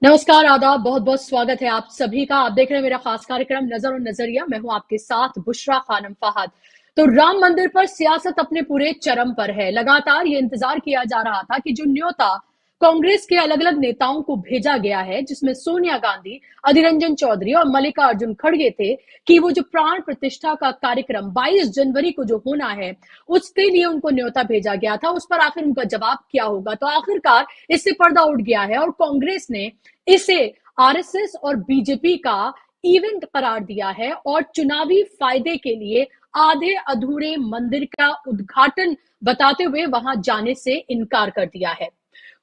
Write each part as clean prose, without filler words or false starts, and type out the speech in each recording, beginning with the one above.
नमस्कार, आदाब, बहुत बहुत स्वागत है आप सभी का। आप देख रहे हैं मेरा खास कार्यक्रम नजर और नजरिया। मैं हूं आपके साथ बुशरा खानम फहद। तो राम मंदिर पर सियासत अपने पूरे चरम पर है। लगातार ये इंतजार किया जा रहा था कि जो न्योता कांग्रेस के अलग अलग नेताओं को भेजा गया है, जिसमें सोनिया गांधी, अधीर रंजन चौधरी और मल्लिकार्जुन खड़गे थे, कि वो जो प्राण प्रतिष्ठा का कार्यक्रम 22 जनवरी को जो होना है, उसके लिए उनको न्योता भेजा गया था। उस पर आखिर उनका जवाब क्या होगा? तो आखिरकार इससे पर्दा उठ गया है और कांग्रेस ने इसे आरएसएस और बीजेपी का इवेंट करार दिया है और चुनावी फायदे के लिए आधे अधूरे मंदिर का उद्घाटन बताते हुए वहां जाने से इनकार कर दिया है।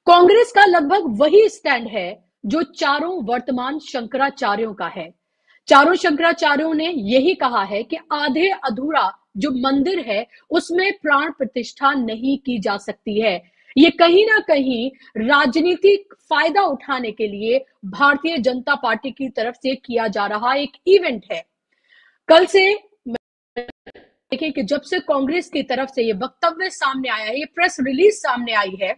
कांग्रेस का लगभग वही स्टैंड है जो चारों वर्तमान शंकराचार्यों का है। चारों शंकराचार्यों ने यही कहा है कि आधे अधूरा जो मंदिर है उसमें प्राण प्रतिष्ठा नहीं की जा सकती है। ये कहीं ना कहीं राजनीतिक फायदा उठाने के लिए भारतीय जनता पार्टी की तरफ से किया जा रहा एक इवेंट है। कल से देखें कि जब से कांग्रेस की तरफ से ये वक्तव्य सामने आया है, ये प्रेस रिलीज सामने आई है,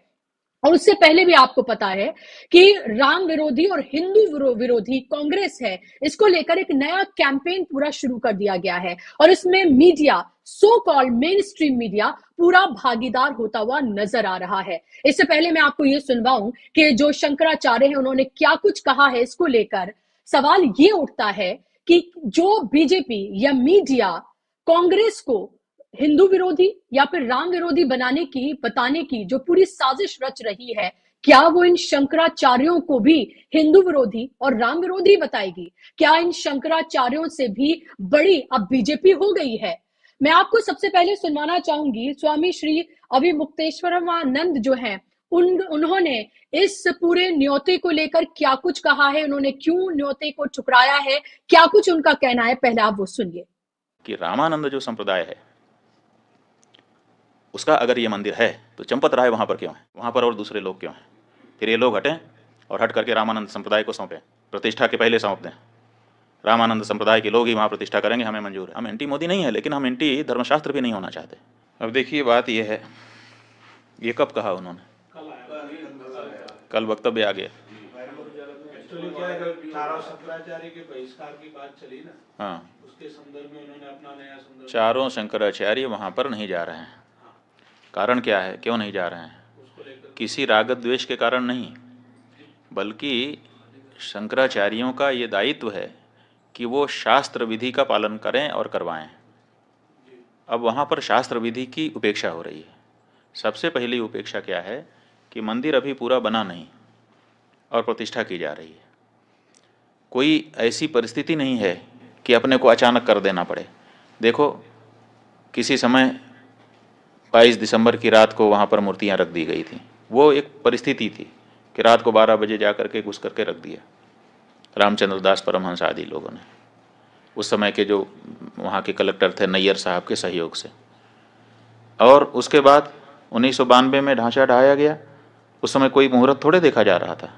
और उससे पहले भी आपको पता है कि राम विरोधी और हिंदू विरोधी कांग्रेस है, इसको लेकर एक नया कैंपेन पूरा शुरू कर दिया गया है और इसमें media, so called main stream media, पूरा भागीदार होता हुआ नजर आ रहा है। इससे पहले मैं आपको यह सुनवाऊं कि जो शंकराचार्य हैं उन्होंने क्या कुछ कहा है। इसको लेकर सवाल ये उठता है कि जो बीजेपी या मीडिया कांग्रेस को हिंदू विरोधी या फिर राम विरोधी बताने की जो पूरी साजिश रच रही है, क्या वो इन शंकराचार्यों को भी हिंदू विरोधी और राम विरोधी बताएगी? क्या इन शंकराचार्यों से भी बड़ी अब बीजेपी हो गई है? मैं आपको सबसे पहले सुनवाना चाहूंगी स्वामी श्री अभिमुक्तेश्वरानंद जो हैं, उन्होंने इस पूरे न्योते को लेकर क्या कुछ कहा है, उन्होंने क्यों न्योते को ठुकराया है, क्या कुछ उनका कहना है, पहले आप वो सुनिए। कि रामानंद जो संप्रदाय है उसका अगर ये मंदिर है तो चंपत राय वहाँ पर क्यों है, वहाँ पर और दूसरे लोग क्यों हैं? फिर ये लोग हटें और हट करके रामानंद संप्रदाय को सौंपें, प्रतिष्ठा के पहले सौंप दें। रामानंद संप्रदाय के लोग ही वहाँ प्रतिष्ठा करेंगे, हमें मंजूर है। हम एंटी मोदी नहीं है, लेकिन हम एंटी धर्मशास्त्र भी नहीं होना चाहते। अब देखिए बात यह है, ये कब कहा उन्होंने? कल वक्तव्य आ गया। हाँ, उसके संदर्भ में उन्होंने अपना नया संदर्भ, चारों शंकराचार्य वहाँ पर नहीं जा रहे हैं। कारण क्या है, क्यों नहीं जा रहे हैं? किसी राग द्वेष के कारण नहीं, बल्कि शंकराचार्यों का ये दायित्व है कि वो शास्त्र विधि का पालन करें और करवाएं। अब वहाँ पर शास्त्र विधि की उपेक्षा हो रही है। सबसे पहली उपेक्षा क्या है कि मंदिर अभी पूरा बना नहीं और प्रतिष्ठा की जा रही है। कोई ऐसी परिस्थिति नहीं है कि अपने को अचानक कर देना पड़े। देखो, किसी समय 22 दिसंबर की रात को वहाँ पर मूर्तियाँ रख दी गई थी। वो एक परिस्थिति थी कि रात को 12 बजे जा करके घुस करके रख दिया रामचंद्र दास परमहंस आदि लोगों ने, उस समय के जो वहाँ के कलेक्टर थे नैयर साहब के सहयोग से। और उसके बाद 1992 में ढांचा ढाया गया। उस समय कोई मुहूर्त थोड़े देखा जा रहा था।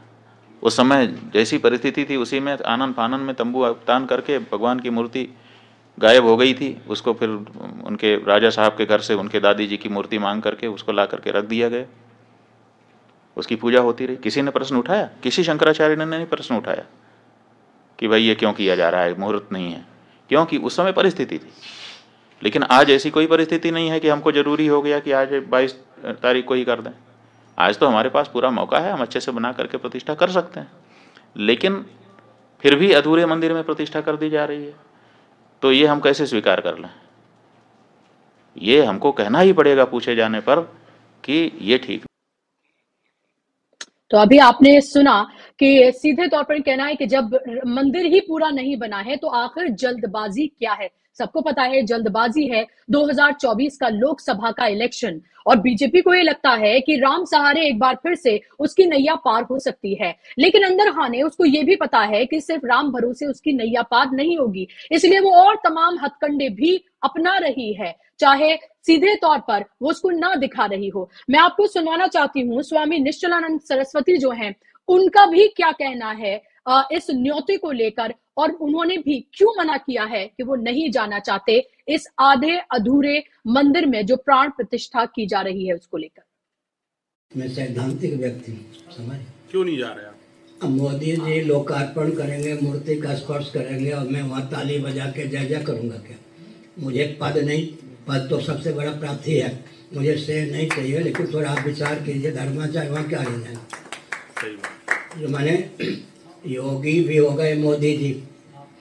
उस समय जैसी परिस्थिति थी उसी में आनन फानन में तंबू तान करके भगवान की मूर्ति गायब हो गई थी। उसको फिर उनके राजा साहब के घर से उनके दादी जी की मूर्ति मांग करके उसको ला करके रख दिया गया। उसकी पूजा होती रही। किसी ने प्रश्न उठाया? किसी शंकराचार्य ने नहीं प्रश्न उठाया कि भाई ये क्यों किया जा रहा है, मुहूर्त नहीं है, क्योंकि उस समय परिस्थिति थी। लेकिन आज ऐसी कोई परिस्थिति नहीं है कि हमको जरूरी हो गया कि आज 22 तारीख को ही कर दें। आज तो हमारे पास पूरा मौका है, हम अच्छे से बना करके प्रतिष्ठा कर सकते हैं। लेकिन फिर भी अधूरे मंदिर में प्रतिष्ठा कर दी जा रही है, तो ये हम कैसे स्वीकार कर लें? ये हमको कहना ही पड़ेगा पूछे जाने पर कि ये ठीक। तो अभी आपने सुना कि सीधे तौर पर कहना है कि जब मंदिर ही पूरा नहीं बना है तो आखिर जल्दबाजी क्या है? सबको पता है जल्दबाजी है 2024 का लोकसभा का इलेक्शन, और बीजेपी को ये लगता है कि राम सहारे एक बार फिर से उसकी नैया पार हो सकती है। लेकिन अंदर खाने उसको ये भी पता है कि सिर्फ राम भरोसे उसकी नैया पार नहीं होगी, इसलिए वो और तमाम हथकंडे भी अपना रही है, चाहे सीधे तौर पर वो उसको ना दिखा रही हो। मैं आपको सुनवाना चाहती हूँ स्वामी निश्चलानंद सरस्वती जो हैं, उनका भी क्या कहना है इस न्योते को लेकर, और उन्होंने भी क्यों मना किया है कि वो नहीं जाना चाहते इस आधे अधूरे मंदिर में जो प्राण प्रतिष्ठा की जा रही है उसको लेकर। मैं सैद्धांतिक व्यक्ति हूँ, समझ क्यों नहीं जा रहे आप? अब मोदी जी लोकार्पण करेंगे, मूर्ति का स्पर्श करेंगे और मैं वहाँ ताली बजा के जय जय करूँगा क्या? मुझे पद नहीं, पद तो सबसे बड़ा प्राप्ति है, मुझे श्रेय नहीं चाहिए। लेकिन थोड़ा आप विचार कीजिए, धर्माचार्य वहाँ क्या रहे हैं? जो माने योगी भी हो गए मोदी जी,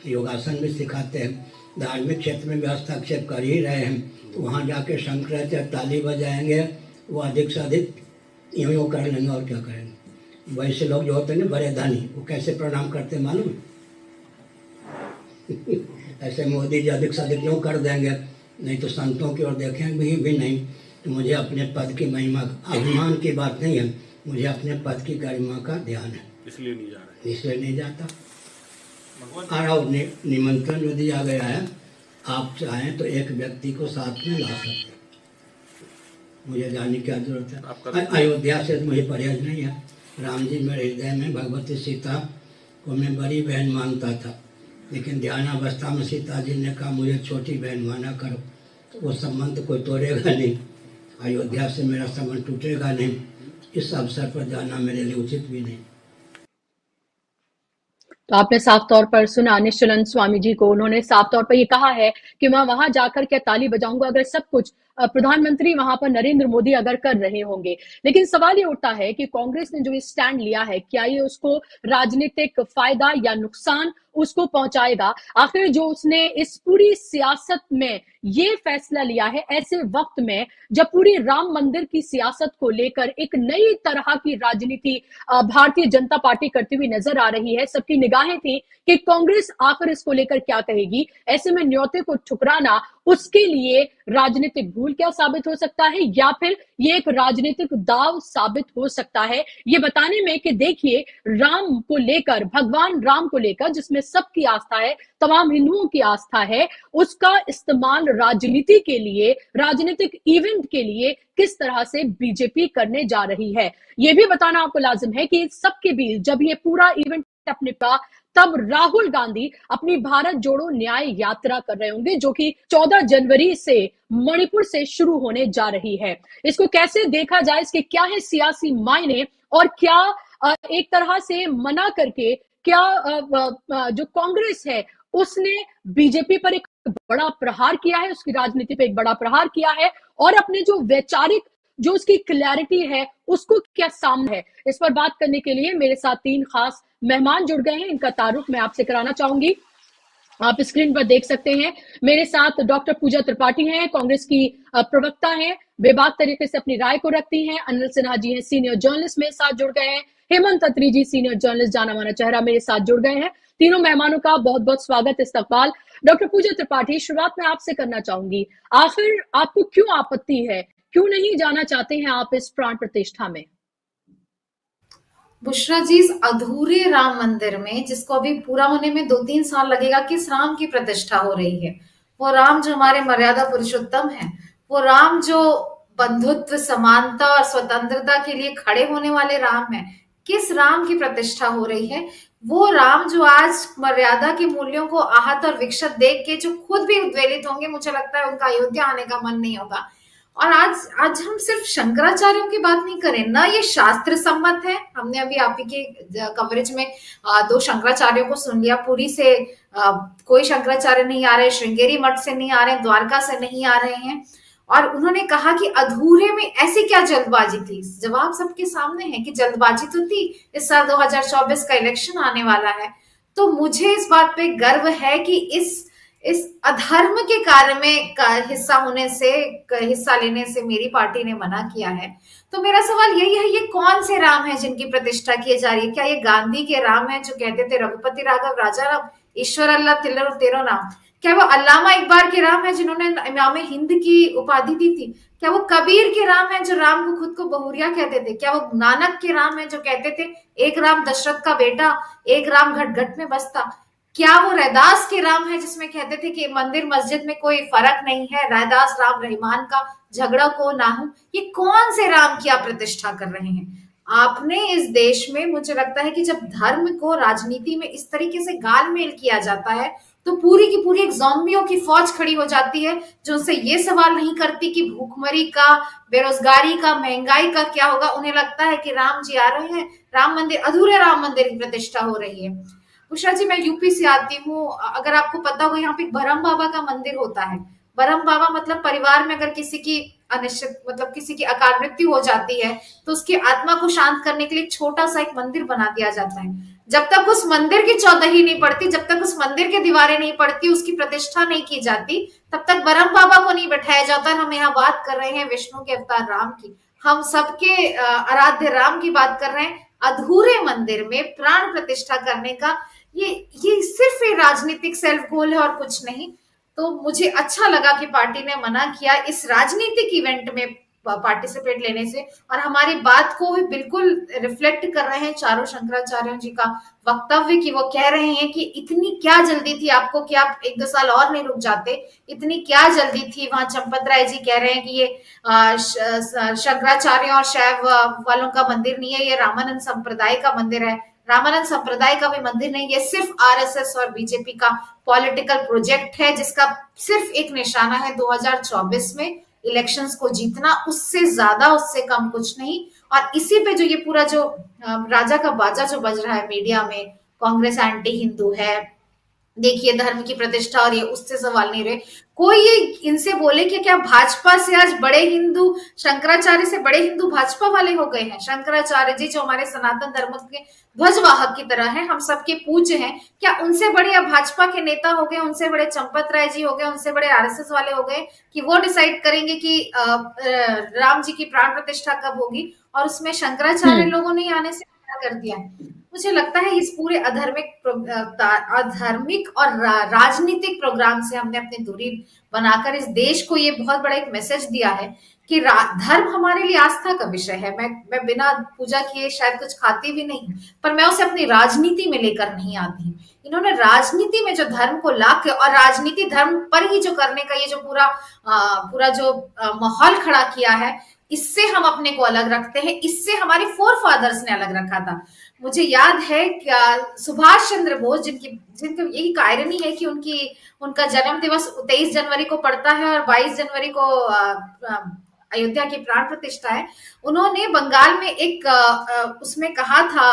योगासन भी सिखाते हैं, धार्मिक क्षेत्र में भी हस्तक्षेप कर ही रहे हैं। तो वहाँ जाके शंकराचार्य ताली बजाएंगे, वो अधिक से अधिक यूँ कर लेंगे और क्या करेंगे। वैसे लोग जो होते हैं ना बड़े धनी, वो कैसे प्रणाम करते हैं मालूम? ऐसे मोदी जी अधिक से अधिक यूँ कर देंगे, नहीं तो संतों की ओर देखेंगे भी नहीं। तो मुझे अपने पद की महिमा, अभिमान की बात नहीं है, मुझे अपने पद की गरिमा का ध्यान है, इसलिए नहीं जा रहा, इसलिए नहीं जाता। और निमंत्रण जो दिया गया है, आप चाहें तो एक व्यक्ति को साथ में ला सकते हैं, मुझे जाने की क्या जरूरत है। अयोध्या से मुझे परहेज नहीं है। राम जी मेरे हृदय में, भगवती सीता को मैं बड़ी बहन मानता था, लेकिन ध्यानावस्था में सीता जी ने कहा मुझे छोटी बहन माना करो, तो वो संबंध कोई तोड़ेगा नहीं, अयोध्या से मेरा संबंध टूटेगा नहीं। इस अवसर पर जाना मेरे लिए उचित भी नहीं। तो आपने साफ तौर पर सुना निश्चलानंद स्वामी जी को, उन्होंने साफ तौर पर ये कहा है कि मैं वहां जाकर क्या ताली बजाऊंगा अगर सब कुछ प्रधानमंत्री वहां पर नरेंद्र मोदी अगर कर रहे होंगे। लेकिन सवाल ये उठता है कि कांग्रेस ने जो ये स्टैंड लिया है, क्या ये उसको राजनीतिक फायदा या नुकसान उसको पहुंचाएगा? आखिर जो उसने इस पूरी सियासत में ये फैसला लिया है ऐसे वक्त में जब पूरी राम मंदिर की सियासत को लेकर एक नई तरह की राजनीति भारतीय जनता पार्टी करती हुई नजर आ रही है, सबकी निगाहें थी कि कांग्रेस आखिर इसको लेकर क्या कहेगी। ऐसे में न्योते को ठुकराना उसके लिए राजनीतिक भूल क्या साबित हो सकता है, या फिर ये एक राजनीतिक दाव साबित हो सकता है, ये बताने में कि देखिए राम को लेकर, भगवान राम को लेकर जिसमें सबकी आस्था है, तमाम हिंदुओं की आस्था है, उसका इस्तेमाल राजनीति के लिए, राजनीतिक इवेंट के लिए किस तरह से बीजेपी करने जा रही है। यह भी बताना आपको लाजिम है कि सबके बीच जब ये पूरा इवेंट अपने पास, तब राहुल गांधी अपनी भारत जोड़ो न्याय यात्रा कर रहे होंगे, जो कि 14 जनवरी से मणिपुर से शुरू होने जा रही है। इसको कैसे देखा जाए, इसके क्या है सियासी मायने, और क्या एक तरह से मना करके क्या जो कांग्रेस है उसने बीजेपी पर एक बड़ा प्रहार किया है, उसकी राजनीति पर एक बड़ा प्रहार किया है, और अपने जो वैचारिक जो उसकी क्लैरिटी है उसको क्या सामने है। इस पर बात करने के लिए मेरे साथ 3 खास मेहमान जुड़ गए हैं, इनका तारुफ मैं आपसे कराना चाहूंगी। आप स्क्रीन पर देख सकते हैं, मेरे साथ डॉक्टर पूजा त्रिपाठी हैं, कांग्रेस की प्रवक्ता हैं, बेबाक तरीके से अपनी राय को रखती हैं। अनिल सिन्हा जी हैं, सीनियर जर्नलिस्ट मेरे साथ जुड़ गए हैं। हेमंत अत्री जी, सीनियर जर्नलिस्ट, जाना माना चेहरा, मेरे साथ जुड़ गए हैं। तीनों मेहमानों का बहुत बहुत स्वागत, इस्तकबाल। डॉक्टर पूजा त्रिपाठी, शुरुआत में आपसे करना चाहूंगी, आखिर आपको क्यों आपत्ति है, क्यों नहीं जाना चाहते हैं आप इस प्राण प्रतिष्ठा में? बुशरा जी, इस अधूरे राम मंदिर में, जिसको अभी पूरा होने में 2-3 साल लगेगा, किस राम की प्रतिष्ठा हो रही है? वो राम जो हमारे मर्यादा पुरुषोत्तम है, वो राम जो बंधुत्व, समानता और स्वतंत्रता के लिए खड़े होने वाले राम है, किस राम की प्रतिष्ठा हो रही है? वो राम जो आज मर्यादा के मूल्यों को आहत और विक्षत देख के जो खुद भी उद्वेलित होंगे, मुझे लगता है उनका अयोध्या आने का मन नहीं होगा। और आज हम सिर्फ शंकराचार्यों की बात नहीं करें, ना ये शास्त्र सम्मत है। हमने अभी आप ही के कवरेज में 2 शंकराचार्यों को सुन लिया, पुरी से कोई शंकराचार्य नहीं आ रहे, श्रृंगेरी मठ से नहीं आ रहे, द्वारका से नहीं आ रहे हैं, और उन्होंने कहा कि अधूरे में ऐसी क्या जल्दबाजी थी। जवाब सबके सामने है कि जल्दबाजी तो थी, इस साल 2024 का इलेक्शन आने वाला है। तो मुझे इस बात पे गर्व है कि इस अधर्म के कार्य में हिस्सा लेने से मेरी पार्टी ने मना किया है। तो मेरा सवाल यही है, ये कौन से राम है जिनकी प्रतिष्ठा की जा रही है? क्या ये गांधी के राम है जो कहते थे रघुपति राघव राजा राम, ईश्वर अल्लाह तिलर तेरो नाम? क्या वो अल्लामा इकबाल के राम है जिन्होंने इमाम हिंद की उपाधि दी थी? क्या वो कबीर के राम है जो राम को खुद को बहुरिया कहते थे? क्या वो नानक के राम है जो कहते थे एक राम दशरथ का बेटा, एक राम घट घट में बसता? क्या वो रैदास के राम है जिसमें कहते थे कि मंदिर मस्जिद में कोई फर्क नहीं है, रैदास राम रहमान का झगड़ा को ना हो? ये कौन से राम की आप प्रतिष्ठा कर रहे हैं? आपने इस देश में, मुझे लगता है कि जब धर्म को राजनीति में इस तरीके से गालमेल किया जाता है तो पूरी की पूरी एक ज़ॉम्बियों की फौज खड़ी हो जाती है जो उनसे ये सवाल नहीं करती कि भूखमरी का, बेरोजगारी का, महंगाई का क्या होगा। उन्हें लगता है कि राम जी आ रहे हैं, राम मंदिर, अधूरे राम मंदिर की प्रतिष्ठा हो रही है। बुशरा जी, मैं यूपी से आती हूँ, अगर आपको पता हो यहाँ पे ब्रह्म बाबा का मंदिर होता है। ब्रह्म बाबा मतलब परिवार में अगर किसी की अनिश्चित मतलब किसी की अकाल मृत्यु हो जाती है तो उसकी आत्मा को शांत करने के लिए एक छोटा सा एक मंदिर बना दिया जाता है। जब तक उस मंदिर की चौदही नहीं पड़ती, जब तक उस मंदिर की दीवारें नहीं पड़ती, उसकी प्रतिष्ठा नहीं की जाती, तब तक ब्रह्म बाबा को नहीं बैठाया जाता। हम यहाँ बात कर रहे हैं विष्णु के अवतार राम की, हम सबके आराध्य राम की बात कर रहे हैं। अधूरे मंदिर में प्राण प्रतिष्ठा करने का ये सिर्फ एक राजनीतिक सेल्फ गोल है और कुछ नहीं। तो मुझे अच्छा लगा कि पार्टी ने मना किया इस राजनीतिक इवेंट में पार्टिसिपेट लेने से, और हमारी बात को बिल्कुल रिफ्लेक्ट कर रहे हैं चारों शंकराचार्यों जी का वक्तव्य कि वो कह रहे हैं कि इतनी क्या जल्दी थी आपको कि आप 1-2 साल और नहीं रुक जाते, इतनी क्या जल्दी थी। वहां चंपत राय जी कह रहे हैं कि ये शंकराचार्य और शैव वालों का मंदिर नहीं है, ये रामानंद संप्रदाय का मंदिर है। रामानंद संप्रदाय का भी मंदिर नहीं, ये सिर्फ आरएसएस और बीजेपी का पॉलिटिकल प्रोजेक्ट है जिसका सिर्फ एक निशाना है 2024 में इलेक्शंस को जीतना, उससे ज्यादा उससे कम कुछ नहीं। और इसी पे जो ये पूरा जो राजा का बाजा जो बज रहा है मीडिया में, कांग्रेस एंटी हिंदू है, देखिए धर्म की प्रतिष्ठा, और ये उससे सवाल नहीं रहे। कोई ये इनसे बोले कि क्या भाजपा से आज बड़े हिंदू, शंकराचार्य से बड़े हिंदू भाजपा वाले हो गए हैं? शंकराचार्य जी जो हमारे सनातन धर्म के ध्वजवाहक की तरह हैं, हम सबके पूज्य हैं, क्या उनसे बड़े अब भाजपा के नेता हो गए, उनसे बड़े चंपत राय जी हो गए, उनसे बड़े आरएसएस वाले हो गए कि वो डिसाइड करेंगे कि राम जी की प्राण प्रतिष्ठा कब होगी, और उसमें शंकराचार्य लोगों ने आने से कर दिया है। मुझे लगता है इस पूरे अधार्मिक और राजनीतिक प्रोग्राम से हमने अपनी दूरी बनाकर इस देश को ये बहुत बड़ा एक मैसेज दिया है कि धर्म हमारे लिए आस्था का विषय है। मैं बिना पूजा किए शायद कुछ खाती भी नहीं, पर मैं उसे अपनी राजनीति में लेकर नहीं आती। इन्होंने राजनीति में जो धर्म को लाके और राजनीति धर्म पर ही जो करने का ये जो पूरा जो माहौल खड़ा किया है, इससे हम अपने को अलग रखते हैं, इससे हमारे फोर फादर्स ने अलग रखा था। मुझे याद है कि सुभाष चंद्र बोस, जिनकी यही कायरनी है कि उनका जन्म दिवस 23 जनवरी को पड़ता है और 22 जनवरी को अयोध्या की प्राण प्रतिष्ठा है। उन्होंने बंगाल में एक उसमें कहा था,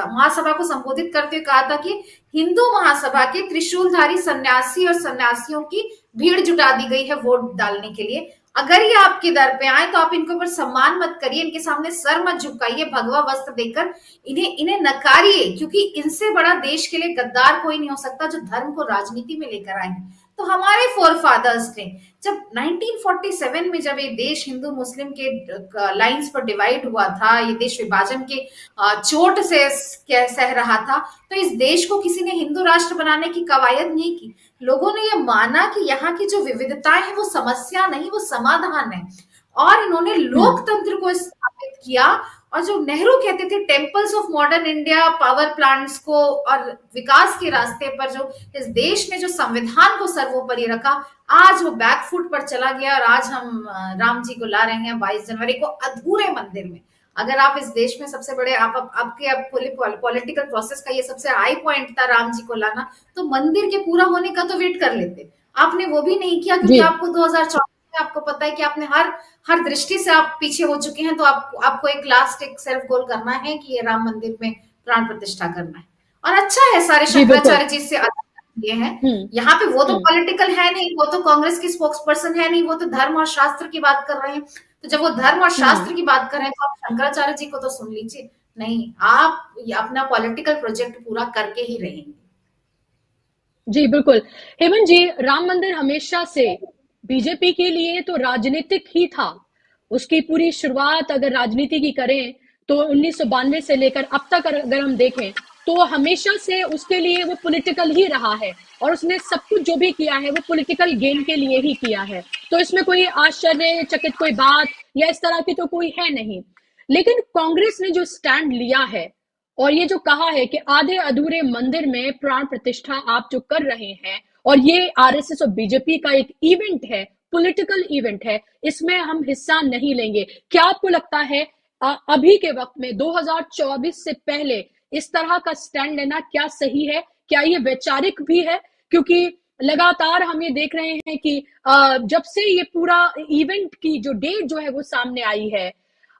महासभा को संबोधित करते हुए कहा था कि हिंदू महासभा के त्रिशूलधारी सन्यासी और सन्यासियों की भीड़ जुटा दी गई है वोट डालने के लिए। अगर ये आपके दर पे आए तो आप इनके ऊपर सम्मान मत करिए, इनके सामने सर मत झुकाइए, भगवा वस्त्र देकर इन्हें नकारिए, क्योंकि इनसे बड़ा देश के लिए गद्दार कोई नहीं हो सकता जो धर्म को राजनीति में लेकर आए। तो हमारे फोर फादर्स ने जब 1947 में जब ये देश हिंदू मुस्लिम के लाइंस पर डिवाइड हुआ था, ये देश विभाजन के चोट से सह रहा था, तो इस देश को किसी ने हिंदू राष्ट्र बनाने की कवायद नहीं की। लोगों ने ये माना कि यहाँ की जो विविधताएं हैं वो समस्या नहीं, वो समाधान है, और इन्होंने लोकतंत्र को स्थापित किया। और जो नेहरू कहते थे temples of modern India, power plants को और विकास के रास्ते पर जो इस देश ने जो संविधान को सर्वोपरि रखा, आज वो बैकफुट पर चला गया। और आज हम राम जी को ला रहे हैं 22 जनवरी को अधूरे मंदिर में। अगर आप इस देश में सबसे बड़े आपके पॉलिटिकल प्रोसेस का ये सबसे हाई पॉइंट था राम जी को लाना, तो मंदिर के पूरा होने का तो वेट कर लेते। आपने वो भी नहीं किया, क्योंकि आपको 2014 में आपको पता है कि आपने हर दृष्टि से आप पीछे हो चुके हैं। तो आपको एक लास्ट एक सेल्फ गोल करना है कि ये राम मंदिर में प्राण प्रतिष्ठा करना है। और अच्छा है सारे शंकराचार्य जी से ये हैं, यहाँ पे वो तो पॉलिटिकल है नहीं, वो तो कांग्रेस की स्पोक्स पर्सन है नहीं, वो तो धर्म और शास्त्र की बात कर रहे हैं। तो जब वो धर्म और शास्त्र की बात कर रहे हैं तो आप शंकराचार्य जी को तो सुन लीजिए। नहीं, आप अपना पॉलिटिकल प्रोजेक्ट पूरा करके ही रहेंगे। जी बिल्कुल हेमंत जी, राम मंदिर हमेशा से बीजेपी के लिए तो राजनीतिक ही था। उसकी पूरी शुरुआत अगर राजनीति की करें तो 1992 से लेकर अब तक अगर हम देखें तो हमेशा से उसके लिए वो पॉलिटिकल ही रहा है, और उसने सब कुछ जो भी किया है वो पॉलिटिकल गेन के लिए ही किया है। तो इसमें कोई आश्चर्यचकित कोई बात या इस तरह की तो कोई है नहीं। लेकिन कांग्रेस ने जो स्टैंड लिया है और ये जो कहा है कि आधे अधूरे मंदिर में प्राण प्रतिष्ठा आप जो कर रहे हैं, और ये आरएसएस और बीजेपी का एक इवेंट है, पॉलिटिकल इवेंट है, इसमें हम हिस्सा नहीं लेंगे। क्या आपको लगता है अभी के वक्त में 2024 से पहले इस तरह का स्टैंड लेना क्या सही है? क्या ये वैचारिक भी है? क्योंकि लगातार हम ये देख रहे हैं कि जब से ये पूरा इवेंट की जो डेट जो है वो सामने आई है,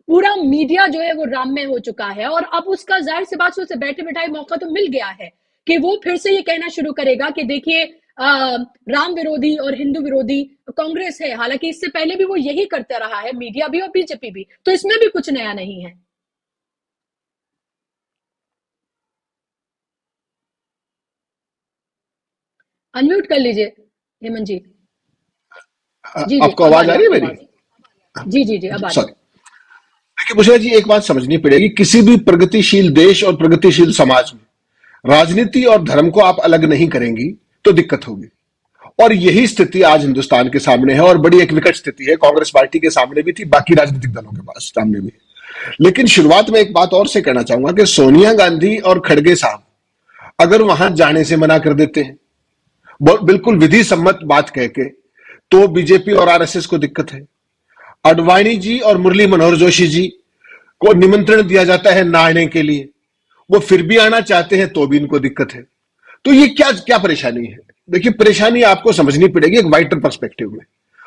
पूरा मीडिया जो है वो राममय हो चुका है, और अब उसका जाहिर सी बात से उसे बैठे बिठाए मौका तो मिल गया है कि वो फिर से ये कहना शुरू करेगा कि देखिए राम विरोधी और हिंदू विरोधी कांग्रेस है। हालांकि इससे पहले भी वो यही करता रहा है, मीडिया भी और बीजेपी भी, तो इसमें भी कुछ नया नहीं है। अनम्यूट कर लीजिए हेमंत जी। जी आपको आवाज आ रही है मेरी? जी जी जी, अब आ रही है। देखिए बुशरा जी, एक बात समझनी पड़ेगी, किसी भी प्रगतिशील देश और प्रगतिशील समाज में राजनीति और धर्म को आप अलग नहीं करेंगी तो दिक्कत होगी। और यही स्थिति आज हिंदुस्तान के सामने है, और बड़ी एक विकट स्थिति है। कांग्रेस पार्टी के सामने भी थी, बाकी राजनीतिक दलों के पास सामने भी। लेकिन शुरुआत में एक बात और से कहना चाहूंगा कि सोनिया गांधी और खड़गे साहब अगर वहां जाने से मना कर देते हैं बिल्कुल विधि सम्मत बात कह के, तो बीजेपी और आरएसएस को दिक्कत है। अडवाणी जी और मुरली मनोहर जोशी जी को निमंत्रण दिया जाता है ना आने के लिए, वो फिर भी आना चाहते हैं तो भी इनको दिक्कत है। तो ये क्या क्या परेशानी है? देखिए, परेशानी आपको समझनी पड़ेगी एक वाइडर पर्सपेक्टिव में।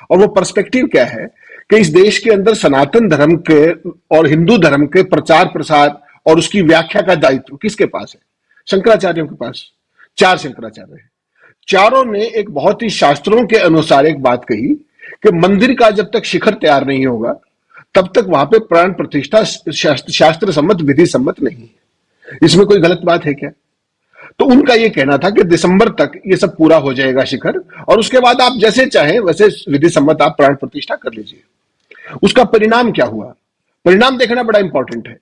और वो पर्सपेक्टिव क्या है कि इस देश के अंदर सनातन धर्म के और हिंदू धर्म के प्रचार प्रसार और उसकी व्याख्या का दायित्व किसके पास है? शंकराचार्यों के पास। 4 शंकराचार्य हैं। चारों ने एक बहुत ही शास्त्रों के अनुसार एक बात कही कि मंदिर का जब तक शिखर तैयार नहीं होगा तब तक वहां पे प्राण प्रतिष्ठा शास्त्र सम्मत विधि सम्मत नहीं है। इसमें कोई गलत बात है क्या? तो उनका यह कहना था कि दिसंबर तक ये सब पूरा हो जाएगा शिखर, और उसके बाद आप जैसे चाहें वैसे विधि सम्मत आप प्राण प्रतिष्ठा कर लीजिए। उसका परिणाम क्या हुआ? परिणाम देखना बड़ा इंपॉर्टेंट है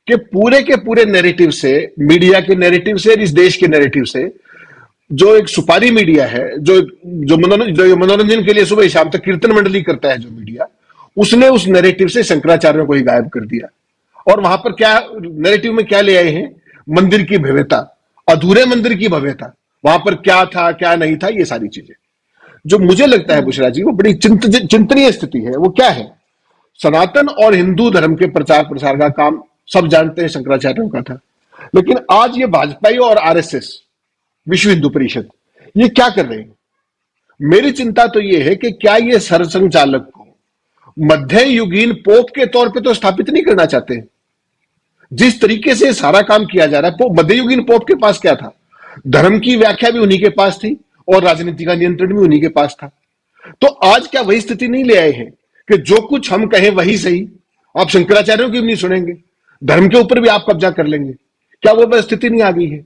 कि पूरे के पूरे नैरेटिव से, मीडिया के नैरेटिव से, इस देश के नैरेटिव से, जो एक सुपारी मीडिया है, जो मनोरंजन के लिए सुबह शाम तक कीर्तन मंडली करता है जो मीडिया, उसने उस नैरेटिव से शंकराचार्यों को ही गायब कर दिया। और वहां पर क्या नैरेटिव में क्या ले आए हैं? मंदिर की भव्यता, अधूरे मंदिर की भव्यता, वहां पर क्या था क्या नहीं था, ये सारी चीजें। जो मुझे लगता है बुशरा जी, वो बड़ी चिंतनीय स्थिति है। वो क्या है? सनातन और हिंदू धर्म के प्रचार प्रसार का काम सब जानते हैं शंकराचार्यों का था, लेकिन आज ये भाजपा और आरएसएस, विश्व हिंदू परिषद, ये क्या कर रहे हैं? मेरी चिंता तो ये है कि क्या ये सरसंघचालक को मध्य युगीन पोप के तौर पे तो स्थापित नहीं करना चाहते हैं? जिस तरीके से सारा काम किया जा रहा है, मध्ययुगीन पोप के पास क्या था? धर्म की व्याख्या भी उन्हीं के पास थी और राजनीति का नियंत्रण भी उन्हीं के पास था। तो आज क्या वही स्थिति नहीं ले आए हैं कि जो कुछ हम कहें वही सही? आप शंकराचार्यों की भी नहीं सुनेंगे, धर्म के ऊपर भी आप कब्जा कर लेंगे। क्या वो स्थिति नहीं आ गई है?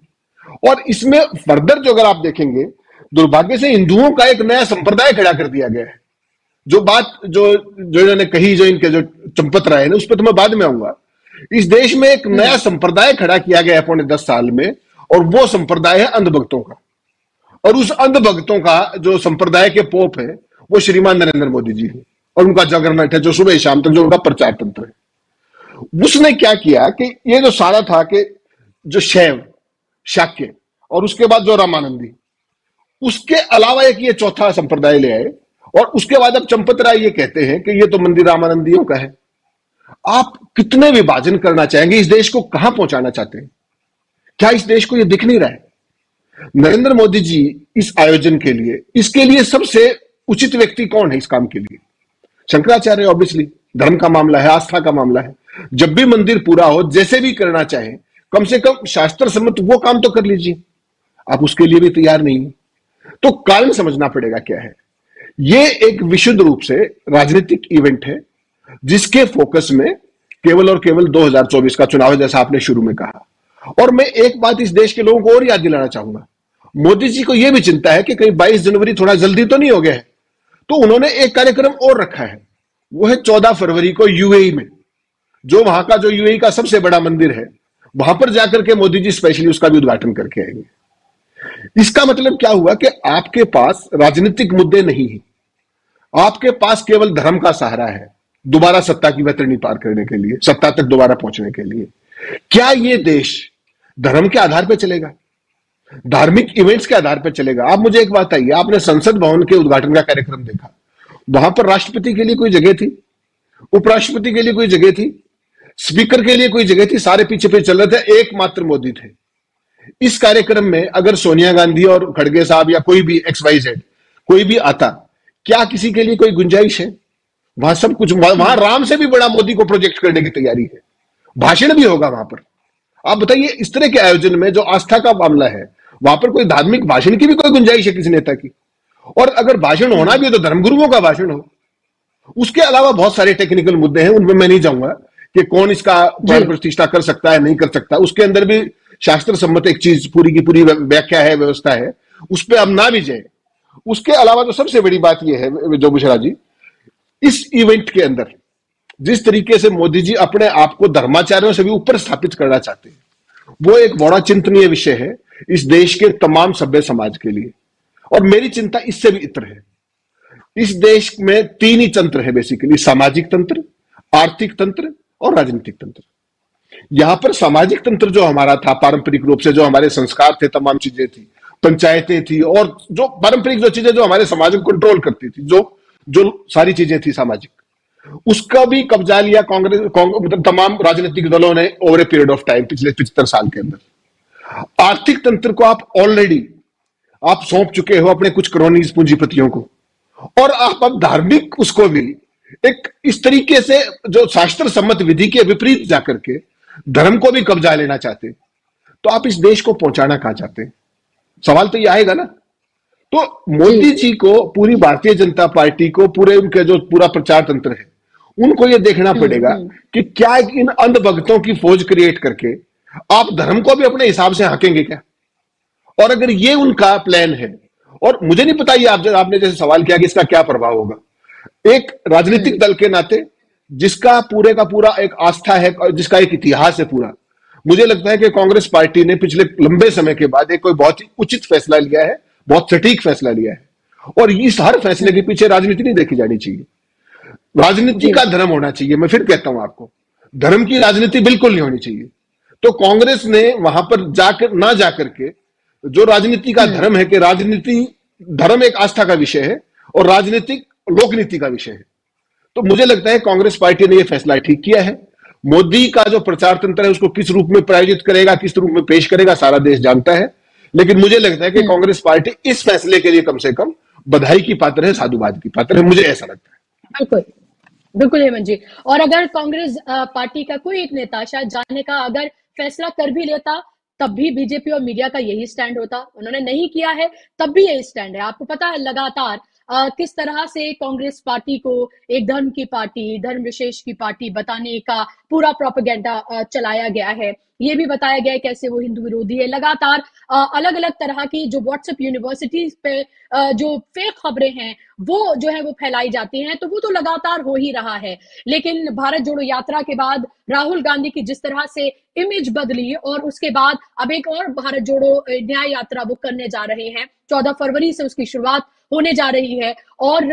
और इसमें फर्दर जो अगर आप देखेंगे, दुर्भाग्य से हिंदुओं का एक नया संप्रदाय खड़ा कर दिया गया है। जो बात जो इन्होंने कही, जो इनके जो चंपत राय ने, उस पर तो मैं बाद में आऊंगा। इस देश में एक नया संप्रदाय खड़ा किया गया है पौने 10 साल में, और वो संप्रदाय है अंधभक्तों का। और उस अंधभक्तों का जो संप्रदाय के पोप है वो श्रीमान नरेंद्र मोदी जी है, और उनका जगरनाथ है, जो सुबह शाम तक जो उनका प्रचार तंत्र है। उसने क्या किया कि ये जो सारा था कि जो शैव, शाक्य और उसके बाद जो रामानंदी, उसके अलावा एक ये चौथा संप्रदाय ले आए, और उसके बाद अब चंपत राय ये कहते हैं कि ये तो मंदिर रामानंदियों का है। आप कितने विभाजन करना चाहेंगे? इस देश को कहां पहुंचाना चाहते हैं? क्या इस देश को ये दिख नहीं रहा है? नरेंद्र मोदी जी इस आयोजन के लिए, इसके लिए सबसे उचित व्यक्ति कौन है इस काम के लिए? शंकराचार्य। ऑब्वियसली धर्म का मामला है, आस्था का मामला है। जब भी मंदिर पूरा हो, जैसे भी करना चाहे, कम से कम शास्त्र सम्मत वो काम तो कर लीजिए। आप उसके लिए भी तैयार नहीं है, तो कारण समझना पड़ेगा क्या है। ये एक विशुद्ध रूप से राजनीतिक इवेंट है, जिसके फोकस में केवल और केवल 2024 का चुनाव है, जैसा आपने शुरू में कहा। और मैं एक बात इस देश के लोगों को और याद दिलाना चाहूंगा, मोदी जी को यह भी चिंता है कि कहीं 22 जनवरी थोड़ा जल्दी तो नहीं हो गया है। तो उन्होंने एक कार्यक्रम और रखा है, वो है 14 फरवरी को यूएई में, जो वहां का जो यूएई का सबसे बड़ा मंदिर है, वहां पर जाकर के मोदी जी स्पेशली उसका भी उद्घाटन करके आएंगे। इसका मतलब क्या हुआ कि आपके पास राजनीतिक मुद्दे नहीं है, आपके पास केवल धर्म का सहारा है दोबारा सत्ता की वैतरणी पार करने के लिए, सत्ता तक दोबारा पहुंचने के लिए। क्या ये देश धर्म के आधार पर चलेगा, धार्मिक इवेंट्स के आधार पर चलेगा? आप मुझे एक बात आइए, आपने संसद भवन के उद्घाटन का कार्यक्रम देखा, वहां पर राष्ट्रपति के लिए कोई जगह थी, उपराष्ट्रपति के लिए कोई जगह थी, स्पीकर के लिए कोई जगह थी? सारे पीछे पीछे चल रहे थे, एकमात्र मोदी थे। इस कार्यक्रम में अगर सोनिया गांधी और खड़गे साहब या कोई भी XYZ कोई भी आता, क्या किसी के लिए कोई गुंजाइश है? वहां सब कुछ, वहां राम से भी बड़ा मोदी को प्रोजेक्ट करने की तैयारी है, भाषण भी होगा वहां पर। आप बताइए, इस तरह के आयोजन में जो आस्था का मामला है, वहां पर कोई धार्मिक भाषण की भी कोई गुंजाइश है किसी नेता की? और अगर भाषण होना भी है तो धर्मगुरुओं का भाषण हो। उसके अलावा बहुत सारे टेक्निकल मुद्दे हैं, उनमें मैं नहीं जाऊंगा कि कौन इसका प्राण प्रतिष्ठा कर सकता है, नहीं कर सकता। उसके अंदर भी शास्त्र सम्मत एक चीज पूरी की पूरी व्याख्या है, व्यवस्था है, उस पर हम ना भी जाए। उसके अलावा जो सबसे बड़ी बात यह है जो बुशरा जी, इस इवेंट के अंदर जिस तरीके से मोदी जी अपने आप को धर्माचार्यों से भी ऊपर स्थापित करना चाहते हैं, वो एक बड़ा चिंतनीय विषय है इस देश के तमाम सभ्य समाज के लिए। और मेरी चिंता इससे भी इतर है। इस देश में तीन ही तंत्र है बेसिकली, सामाजिक तंत्र, आर्थिक तंत्र और राजनीतिक तंत्र। यहां पर सामाजिक तंत्र जो हमारा था, पारंपरिक रूप से जो हमारे संस्कार थे, तमाम चीजें थी, पंचायतें थी, और जो पारंपरिक जो चीजें जो हमारे समाज को कंट्रोल करती थी, जो सारी चीजें थी सामाजिक, उसका भी कब्जा लिया कांग्रेस मतलब तमाम राजनीतिक दलों ने over a period of time, पिछले 75 साल के अंदर। आर्थिक तंत्र को आप ऑलरेडी आप सौंप चुके हो अपने कुछ क्रोनीज पूंजीपतियों को, और आप अब धार्मिक उसको भी एक इस तरीके से जो शास्त्र सम्मत विधि के विपरीत जाकर के धर्म को भी कब्जा लेना चाहते, तो आप इस देश को पहुंचाना कहां चाहते हैं? सवाल तो ये आएगा ना। तो मोदी जी को, पूरी भारतीय जनता पार्टी को, पूरे उनके जो पूरा प्रचार तंत्र है, उनको ये देखना पड़ेगा कि क्या इन अंधभक्तों की फौज क्रिएट करके आप धर्म को भी अपने हिसाब से हाकेंगे क्या? और अगर ये उनका प्लान है, और मुझे नहीं पता ये आपने जैसे सवाल किया कि इसका क्या प्रभाव होगा, एक राजनीतिक दल के नाते जिसका पूरे का पूरा एक आस्था है, जिसका एक इतिहास है पूरा, मुझे लगता है कि कांग्रेस पार्टी ने पिछले लंबे समय के बाद एक कोई बहुत ही उचित फैसला लिया है, बहुत सटीक फैसला लिया है। और इस हर फैसले के पीछे राजनीति नहीं देखी जानी चाहिए, राजनीति का धर्म होना चाहिए। मैं फिर कहता हूं आपको, धर्म की राजनीति बिल्कुल नहीं होनी चाहिए। तो कांग्रेस ने वहां पर जाकर के जो राजनीति का धर्म है कि राजनीति, धर्म एक आस्था का विषय है और राजनीतिक लोकनीति का विषय है, तो मुझे लगता है कांग्रेस पार्टी ने यह फैसला ठीक किया है। मोदी का जो प्रचार तंत्र है उसको किस रूप में प्रायोजित करेगा, किस रूप में पेश करेगा, सारा देश जानता है। लेकिन मुझे लगता है कि कांग्रेस पार्टी इस फैसले के लिए कम से कम बधाई की पात्र है, साधुवाद की पात्र है, मुझे ऐसा लगता है। बिल्कुल बिल्कुल हेमंत जी। और अगर कांग्रेस पार्टी का कोई एक नेता शायद जाने का अगर फैसला कर भी लेता, तब भी बीजेपी और मीडिया का यही स्टैंड होता। उन्होंने नहीं किया है, तब भी यही स्टैंड है। आपको पता है लगातार किस तरह से कांग्रेस पार्टी को एक धर्म की पार्टी, धर्म विशेष की पार्टी बताने का पूरा प्रोपेगेंडा चलाया गया है। ये भी बताया गया है कैसे वो हिंदू विरोधी है। लगातार अलग अलग तरह की जो व्हाट्सएप यूनिवर्सिटीज पे जो फेक खबरें हैं वो जो है वो फैलाई जाती हैं, तो वो तो लगातार हो ही रहा है। लेकिन भारत जोड़ो यात्रा के बाद राहुल गांधी की जिस तरह से इमेज बदली, और उसके बाद अब एक और भारत जोड़ो न्याय यात्रा वो करने जा रहे हैं। 14 फरवरी से उसकी शुरुआत होने जा रही है और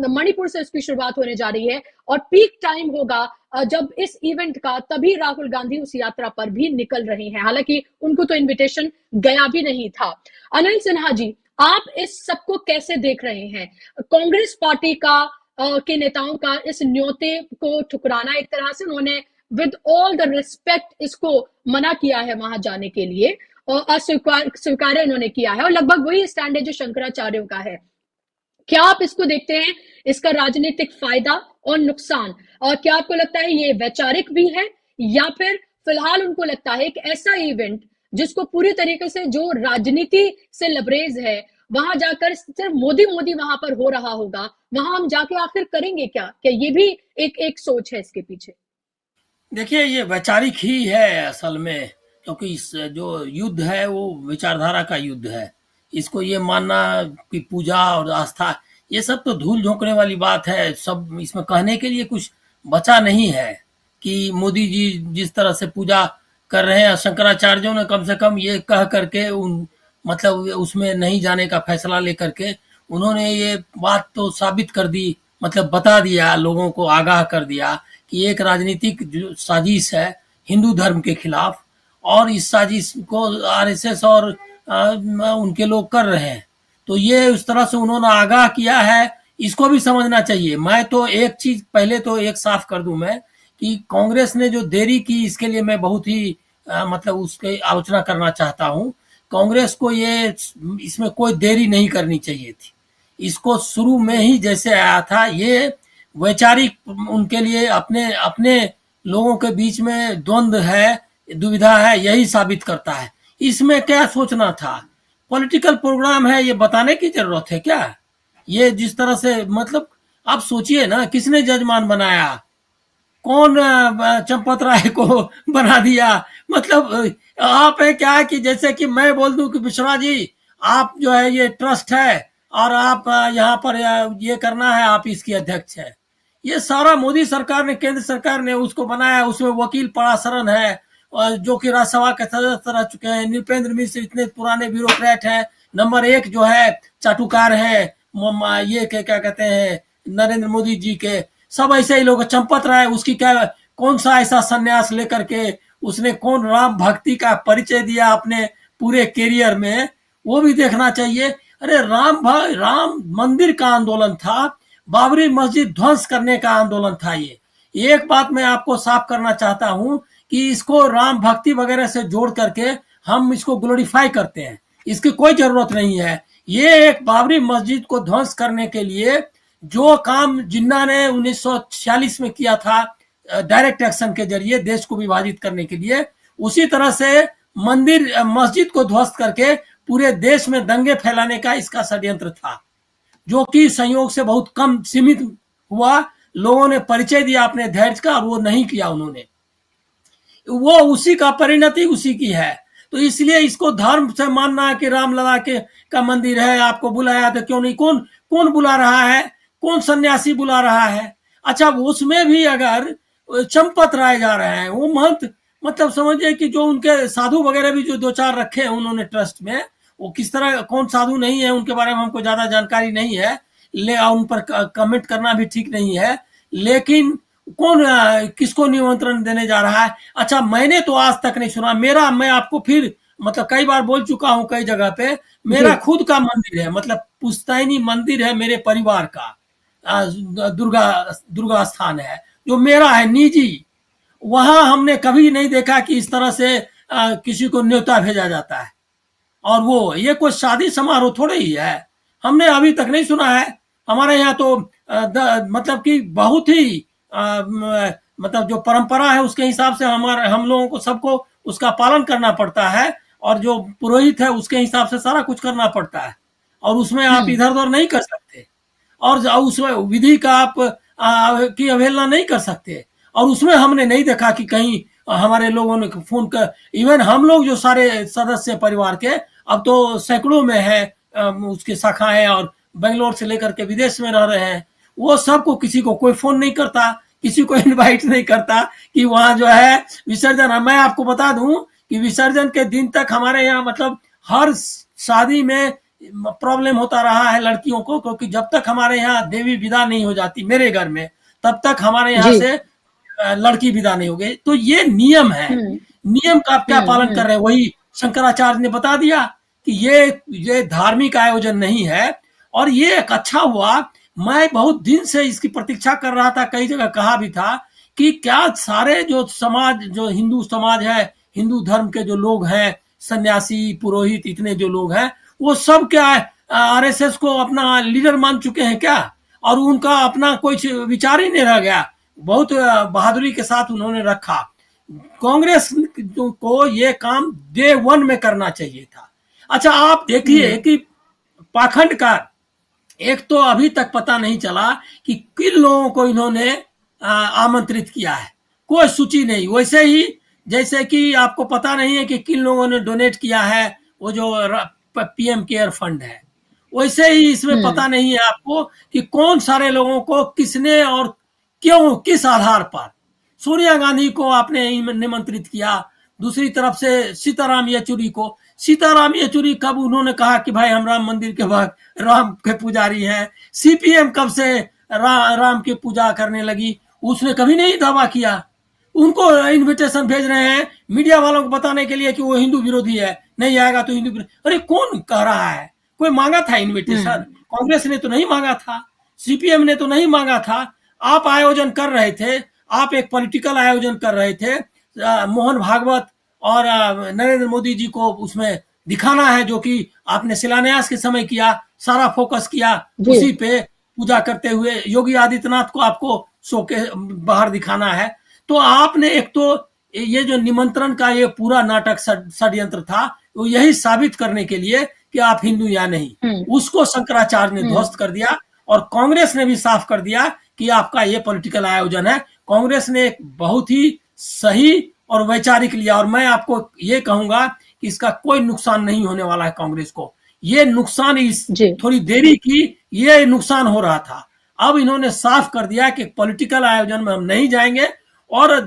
मणिपुर से उसकी शुरुआत होने जा रही है, और पीक टाइम होगा जब इस इवेंट का, तभी राहुल गांधी उस यात्रा पर भी निकल रहे हैं। हालांकि उनको तो इनविटेशन गया भी नहीं था। अनिल सिन्हा जी, आप इस सबको कैसे देख रहे हैं? कांग्रेस पार्टी का के नेताओं का इस न्योते को ठुकराना, एक तरह से उन्होंने विद ऑल द रिस्पेक्ट इसको मना किया है वहां जाने के लिए, और अस्वीकार्य उन्होंने किया है, और लगभग वही स्टैंड है जो शंकराचार्यों का है। क्या आप इसको देखते हैं, इसका राजनीतिक फायदा और नुकसान, और क्या आपको लगता है ये वैचारिक भी है, या फिर फिलहाल उनको लगता है कि ऐसा इवेंट जिसको पूरी तरीके से जो राजनीति से लबरेज है, वहां जाकर सिर्फ मोदी वहां पर हो रहा होगा, वहां हम जाके आखिर करेंगे क्या? क्या ये भी एक सोच है इसके पीछे? देखिए, ये वैचारिक ही है असल में, क्योंकि इस जो युद्ध है वो विचारधारा का युद्ध है। इसको ये मानना कि पूजा और आस्था, ये सब तो धूल झोंकने वाली बात है। सब इसमें कहने के लिए कुछ बचा नहीं है कि मोदी जी जिस तरह से पूजा कर रहे हैं, शंकराचार्यों ने कम से कम ये कह करके मतलब उसमें नहीं जाने का फैसला लेकर के उन्होंने ये बात तो साबित कर दी, मतलब बता दिया, लोगों को आगाह कर दिया कि एक राजनीतिक साजिश है हिंदू धर्म के खिलाफ, और इस साजिश को आरएसएस और उनके लोग कर रहे हैं। तो ये उस तरह से उन्होंने आगाह किया है, इसको भी समझना चाहिए। मैं तो एक चीज पहले तो एक साफ कर दूं मैं, कि कांग्रेस ने जो देरी की इसके लिए मैं बहुत ही मतलब उसकी आलोचना करना चाहता हूं। कांग्रेस को ये इसमें कोई देरी नहीं करनी चाहिए थी। इसको शुरू में ही जैसे आया था, ये वैचारिक उनके लिए अपने अपने लोगों के बीच में द्वंद्व है, दुविधा है, यही साबित करता है। इसमें क्या सोचना था? पॉलिटिकल प्रोग्राम है, ये बताने की जरूरत है क्या? ये जिस तरह से मतलब आप सोचिए ना, किसने जजमान बनाया? कौन चंपत राय को बना दिया? मतलब आप है क्या कि जैसे कि मैं बोल दूं कि विश्वा जी आप जो है ये ट्रस्ट है और आप यहाँ पर ये करना है, आप इसकी अध्यक्ष है। ये सारा मोदी सरकार ने, केंद्र सरकार ने उसको बनाया। उसमें वकील पराशरन है और जो कि राज्यसभा के सदस्य रह चुके हैं। नृपेंद्र मिश्र इतने पुराने ब्यूरोक्रेट हैं। नंबर 1 जो है चाटुकार है, ये क्या कहते हैं, नरेंद्र मोदी जी के सब ऐसे ही लोग। चंपत राय उसकी क्या, कौन सा ऐसा संन्यास लेकर के उसने कौन राम भक्ति का परिचय दिया अपने पूरे कैरियर में, वो भी देखना चाहिए। अरे राम मंदिर का आंदोलन था, बाबरी मस्जिद ध्वंस करने का आंदोलन था। ये एक बात मैं आपको साफ करना चाहता हूं कि इसको राम भक्ति वगैरह से जोड़ करके हम इसको ग्लोरीफाई करते हैं, इसकी कोई जरूरत नहीं है। ये एक बाबरी मस्जिद को ध्वंस करने के लिए जो काम जिन्ना ने 1946 में किया था डायरेक्ट एक्शन के जरिए देश को विभाजित करने के लिए, उसी तरह से मस्जिद को ध्वस्त करके पूरे देश में दंगे फैलाने का इसका षड्यंत्र था, जो कि संयोग से बहुत कम सीमित हुआ। लोगों ने परिचय दिया अपने धैर्य का और वो नहीं किया उन्होंने। वो उसी का परिणति उसी की है। तो इसलिए इसको धर्म से मानना कि रामलला के का मंदिर है, आपको बुलाया तो क्यों नहीं? कौन बुला रहा है? कौन सन्यासी बुला रहा है? अच्छा, उसमें भी अगर चंपत राय जा रहे हैं, वो महंत, मतलब समझिए कि जो उनके साधु वगैरह भी जो 2-4 रखे हैं उन्होंने ट्रस्ट में, वो किस तरह, कौन साधु नहीं है उनके बारे में हमको ज्यादा जानकारी नहीं है, उन पर कमेंट करना भी ठीक नहीं है। लेकिन कौन किसको निमंत्रण देने जा रहा है? अच्छा, मैंने तो आज तक नहीं सुना। मैं आपको फिर मतलब कई बार बोल चुका हूं कई जगह पे, मेरा खुद का मंदिर है, मतलब पुश्तैनी मंदिर है मेरे परिवार का, दुर्गा स्थान है जो मेरा है निजी। वहां हमने कभी नहीं देखा कि इस तरह से किसी को न्योता भेजा जाता है। और वो ये कोई शादी समारोह थोड़े ही है, हमने अभी तक नहीं सुना है। हमारे यहाँ तो मतलब कि बहुत ही मतलब जो परंपरा है उसके हिसाब से हम लोगों को सबको उसका पालन करना पड़ता है, और जो पुरोहित है उसके हिसाब से सारा कुछ करना पड़ता है, और उसमें आप इधर उधर नहीं कर सकते, और उसमें विधि का आप की अवहेलना नहीं कर सकते। और उसमें हमने नहीं देखा कि कहीं हमारे लोगों ने फोन कर, इवन हम लोग जो सारे सदस्य परिवार के अब तो सैकड़ों में है उसकी शाखाएं, और बेंगलोर से लेकर के विदेश में रह रहे हैं, वो सबको किसी को कोई फोन नहीं करता, किसी को इनवाइट नहीं करता कि वहां जो है विसर्जन। मैं आपको बता दूं कि विसर्जन के दिन तक हमारे यहाँ मतलब हर शादी में प्रॉब्लम होता रहा है लड़कियों को, क्योंकि जब तक हमारे यहाँ देवी विदा नहीं हो जाती मेरे घर में, तब तक हमारे यहाँ से लड़की विदा नहीं हो गई। तो ये नियम है, नियम का आप क्या पालन कर रहे हैं? वही शंकराचार्य ने बता दिया कि ये धार्मिक आयोजन नहीं है। और ये एक अच्छा हुआ, मैं बहुत दिन से इसकी प्रतीक्षा कर रहा था, कई जगह कहा भी था कि क्या सारे जो समाज, जो हिंदू समाज है, हिंदू धर्म के जो लोग हैं, सन्यासी पुरोहित इतने जो लोग हैं, वो सब क्या आरएसएस को अपना लीडर मान चुके हैं क्या? और उनका अपना कोई विचार ही नहीं रह गया। बहुत बहादुरी के साथ उन्होंने रखा। कांग्रेस को ये काम डे 1 में करना चाहिए था। अच्छा, आप देखिए कि पाखंड का एक तो अभी तक पता नहीं चला कि किन लोगों को इन्होंने आमंत्रित किया है, कोई सूची नहीं। वैसे ही जैसे कि आपको पता नहीं है कि किन लोगों ने डोनेट किया है वो जो पीएम केयर फंड है, वैसे ही इसमें पता नहीं है आपको कि कौन सारे लोगों को किसने और क्यों, किस आधार पर। सोनिया गांधी को आपने निमंत्रित किया, दूसरी तरफ से सीताराम येचुरी को। सीताराम येचुरी कब उन्होंने कहा कि भाई हम राम मंदिर के भक्त, राम के पुजारी हैं? सीपीएम कब से राम की पूजा करने लगी? उसने कभी नहीं दावा किया। उनको इनविटेशन भेज रहे हैं मीडिया वालों को बताने के लिए कि वो हिंदू विरोधी है, नहीं आएगा तो हिंदू विरोधी। अरे कौन कह रहा है? कोई मांगा था इनविटेशन? कांग्रेस ने तो नहीं मांगा था, सीपीएम ने तो नहीं मांगा था। आप आयोजन कर रहे थे, आप एक पॉलिटिकल आयोजन कर रहे थे। मोहन भागवत और नरेंद्र मोदी जी को उसमें दिखाना है, जो कि आपने शिलान्यास के समय किया, सारा फोकस किया उसी पे। पूजा करते हुए योगी आदित्यनाथ को आपको शो के बाहर दिखाना है। तो आपने एक तो ये जो निमंत्रण का ये पूरा नाटक षड्यंत्र था, वो यही साबित करने के लिए कि आप हिंदू या नहीं, उसको शंकराचार्य ने ध्वस्त कर दिया। और कांग्रेस ने भी साफ कर दिया कि आपका ये पॉलिटिकल आयोजन है। कांग्रेस ने एक बहुत ही सही और वैचारिक लिया, और मैं आपको ये कहूंगा कि इसका कोई नुकसान नहीं होने वाला है कांग्रेस को। ये नुकसान इस थोड़ी देरी की ये नुकसान हो रहा था। अब इन्होंने साफ कर दिया कि पॉलिटिकल आयोजन में हम नहीं जाएंगे, और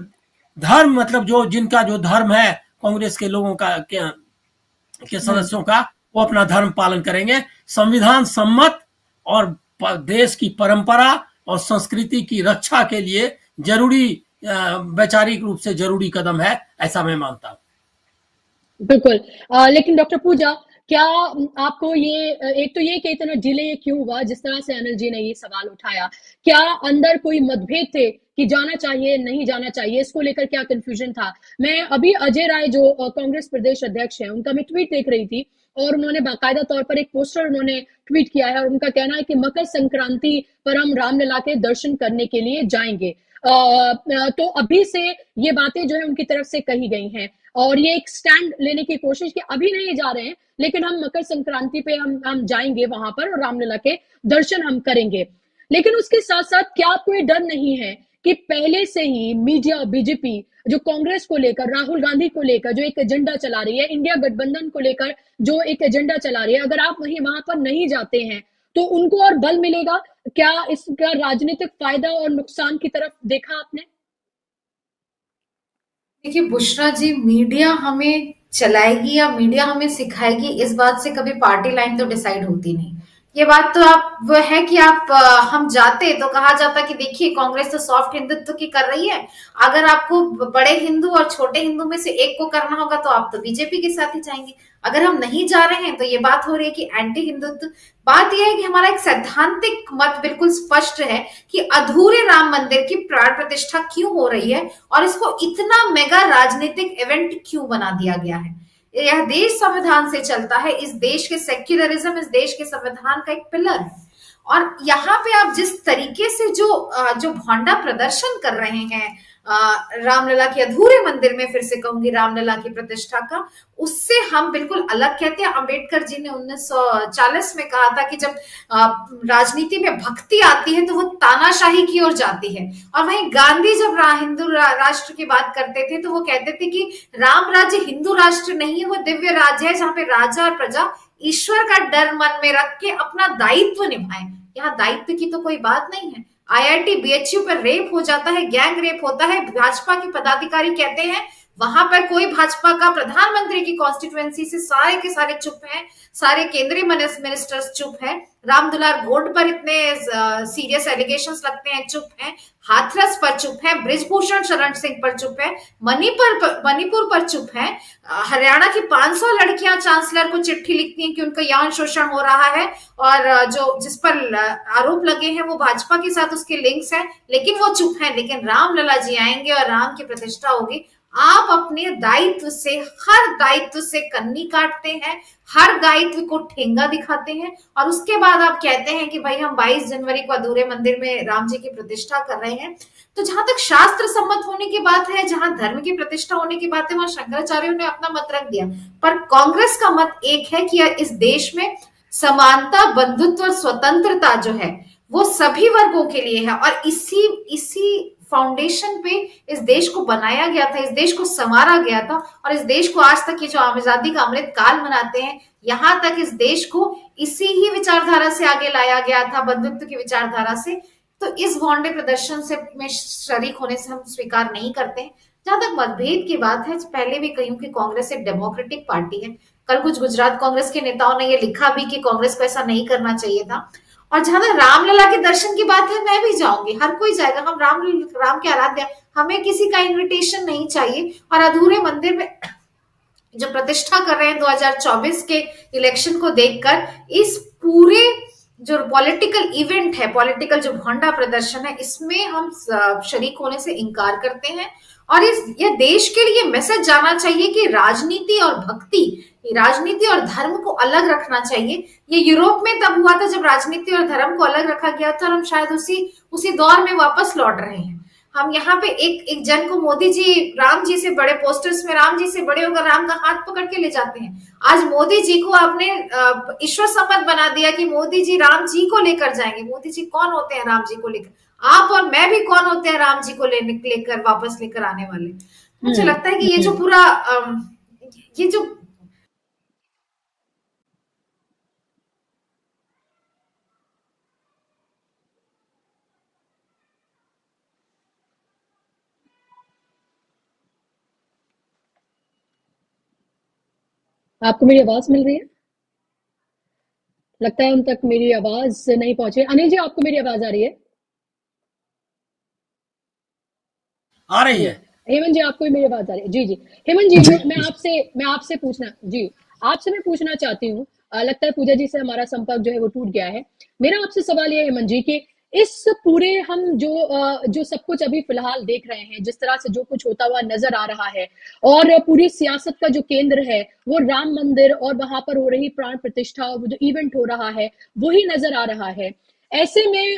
धर्म मतलब जो जिनका जो धर्म है कांग्रेस के लोगों का के सदस्यों का, वो अपना धर्म पालन करेंगे। संविधान सम्मत और देश की परंपरा और संस्कृति की रक्षा के लिए जरूरी, वैचारिक रूप से जरूरी कदम है, ऐसा मैं मानता हूं। बिल्कुल। लेकिन डॉक्टर पूजा, क्या आपको ये, एक तो ये कि इतना डिले क्यों हुआ, जिस तरह से अनिल जी ने ये सवाल उठाया, क्या अंदर कोई मतभेद थे कि जाना चाहिए नहीं जाना चाहिए, इसको लेकर क्या कंफ्यूजन था? मैं अभी अजय राय जो कांग्रेस प्रदेश अध्यक्ष हैं, उनका मैं ट्वीट देख रही थी, और उन्होंने बाकायदा तौर पर एक पोस्टर उन्होंने ट्वीट किया है, और उनका कहना है कि मकर संक्रांति पर हम रामलला के दर्शन करने के लिए जाएंगे। तो अभी से ये बातें जो है उनकी तरफ से कही गई हैं, और ये एक स्टैंड लेने की कोशिश कि अभी नहीं जा रहे हैं, लेकिन हम मकर संक्रांति पे हम जाएंगे वहां पर और रामलला के दर्शन हम करेंगे। लेकिन उसके साथ साथ क्या आपको ये डर नहीं है कि पहले से ही मीडिया, बीजेपी जो कांग्रेस को लेकर, राहुल गांधी को लेकर जो एक एजेंडा चला रही है, इंडिया गठबंधन को लेकर जो एक एजेंडा चला रही है, अगर आप वहां पर नहीं जाते हैं तो उनको और बल मिलेगा? क्या इसका राजनीतिक फायदा और नुकसान की तरफ देखा आपने? देखिए बुशरा जी, मीडिया हमें चलाएगी या मीडिया हमें सिखाएगी, इस बात से कभी पार्टी लाइन तो डिसाइड होती नहीं। ये बात तो आप वो है कि आप हम जाते तो कहा जाता कि देखिए कांग्रेस तो सॉफ्ट हिंदुत्व की कर रही है, अगर आपको बड़े हिंदू और छोटे हिंदू में से एक को करना होगा तो आप तो बीजेपी के साथ ही जाएंगे। अगर हम नहीं जा रहे हैं तो ये बात हो रही है कि एंटी हिंदुत्व। बात यह है कि हमारा एक सैद्धांतिक मत बिल्कुल स्पष्ट है कि अधूरे राम मंदिर की प्राण प्रतिष्ठा क्यों हो रही है और इसको इतना मेगा राजनीतिक इवेंट क्यों बना दिया गया है। यह देश संविधान से चलता है, इस देश के सेक्युलरिज्म इस देश के संविधान का एक पिलर है, और यहाँ पे आप जिस तरीके से जो भोंडा प्रदर्शन कर रहे हैं रामलला के अधूरे मंदिर में, फिर से कहूंगी रामलला की प्रतिष्ठा का, उससे हम बिल्कुल अलग कहते हैं। अंबेडकर जी ने 1940 में कहा था कि जब राजनीति में भक्ति आती है तो वो तानाशाही की ओर जाती है, और वहीं गांधी जब हिंदू राष्ट्र की बात करते थे तो वो कहते थे कि राम राज्य हिंदू राष्ट्र नहीं है, वो दिव्य राज्य है जहाँ पे राजा और प्रजा ईश्वर का डर मन में रख के अपना दायित्व निभाएं। यहाँ दायित्व की तो कोई बात नहीं है। IIT BHU पर रेप हो जाता है, गैंग रेप होता है, भाजपा के पदाधिकारी कहते हैं वहां पर कोई भाजपा का प्रधानमंत्री की कॉन्स्टिट्यूएंसी से सारे के सारे चुप हैं, सारे केंद्रीय मिनिस्टर्स चुप हैं, रामदुलार गोड पर इतने सीरियस एलिगेशंस लगते हैं, चुप हैं, हाथरस पर चुप है, ब्रिजभूषण शरण सिंह पर चुप है, मणिपुर पर चुप है, हरियाणा की 500 लड़कियां चांसलर को चिट्ठी लिखती हैं कि उनका यौन शोषण हो रहा है, और जो जिस पर आरोप लगे हैं वो भाजपा के साथ उसके लिंक्स हैं, लेकिन वो चुप है। लेकिन रामलला जी आएंगे और राम की प्रतिष्ठा होगी। आप अपने दायित्व से, हर दायित्व से कन्नी काटते हैं, हर दायित्व को ठेंगा दिखाते हैं, और उसके बाद आप कहते हैं कि भाई हम 22 जनवरी को अधूरे मंदिर में राम जी की प्रतिष्ठा कर रहे हैं। तो जहां तक शास्त्र सम्मत होने की बात है, जहां धर्म की प्रतिष्ठा होने की बात है, वहां शंकराचार्यों ने अपना मत रख दिया, पर कांग्रेस का मत एक है कि इस देश में समानता, बंधुत्व और स्वतंत्रता जो है वो सभी वर्गों के लिए है, और इसी फाउंडेशन पे इस देश को बनाया गया था, इस देश को संवारा गया था, और इस देश को आज तक ये जो आजादी का अमृत काल मनाते हैं, यहाँ तक इस देश को इसी ही विचारधारा से आगे लाया गया था, बंधुत्व की विचारधारा से। तो इस भोंडे प्रदर्शन से में शरीक होने से हम स्वीकार नहीं करते हैं। जहां तक मतभेद की बात है, पहले भी कहूं कि कांग्रेस एक डेमोक्रेटिक पार्टी है। कल कुछ गुजरात कांग्रेस के नेताओं ने ये लिखा भी कि कांग्रेस को ऐसा नहीं करना चाहिए था। और जहां तक रामलला के दर्शन की बात है, मैं भी जाऊंगी, हर कोई जाएगा, हम राम के आराध्य, हमें किसी का इन्विटेशन नहीं चाहिए। और अधूरे मंदिर में जो प्रतिष्ठा कर रहे हैं 2024 के इलेक्शन को देखकर, इस पूरे जो पॉलिटिकल इवेंट है, पॉलिटिकल जो भोंडा प्रदर्शन है, इसमें हम शरीक होने से इनकार करते हैं। और ये देश के लिए मैसेज जाना चाहिए कि राजनीति और भक्ति, राजनीति और धर्म को अलग रखना चाहिए। ये यूरोप में तब हुआ था जब राजनीति और धर्म को अलग रखा गया था, और हम शायद उसी दौर में वापस लौट रहे हैं। हम यहाँ पे एक जन को मोदी जी राम जी से बड़े, पोस्टर्स में राम जी से बड़े होकर राम का हाथ पकड़ के ले जाते हैं। आज मोदी जी को आपने ईश्वर संपत बना दिया कि मोदी जी राम जी को लेकर जाएंगे। मोदी जी कौन होते हैं राम जी को लेकर? आप और मैं भी कौन होते हैं राम जी को लेकर वापस लेकर आने वाले? मुझे लगता है कि ये जो पूरा ये जो आपको मेरी आवाज मिल रही है? लगता है उन तक मेरी आवाज नहीं पहुंची। अनिल जी, आपको मेरी आवाज आ रही है? आ रही है। हेमंत जी, आपको मेरी आवाज आ रही है? जी जी। हेमंत जी, मैं आपसे पूछना चाहती हूँ। लगता है पूजा जी से हमारा संपर्क जो है वो टूट गया है। मेरा आपसे सवाल ये है हेमंत जी कि इस पूरे हम जो सब कुछ अभी फिलहाल देख रहे हैं, जिस तरह से जो कुछ होता हुआ नजर आ रहा है, और पूरी सियासत का जो केंद्र है वो राम मंदिर और वहां पर हो रही प्राण प्रतिष्ठा, वो जो इवेंट हो रहा है वही नजर आ रहा है। ऐसे में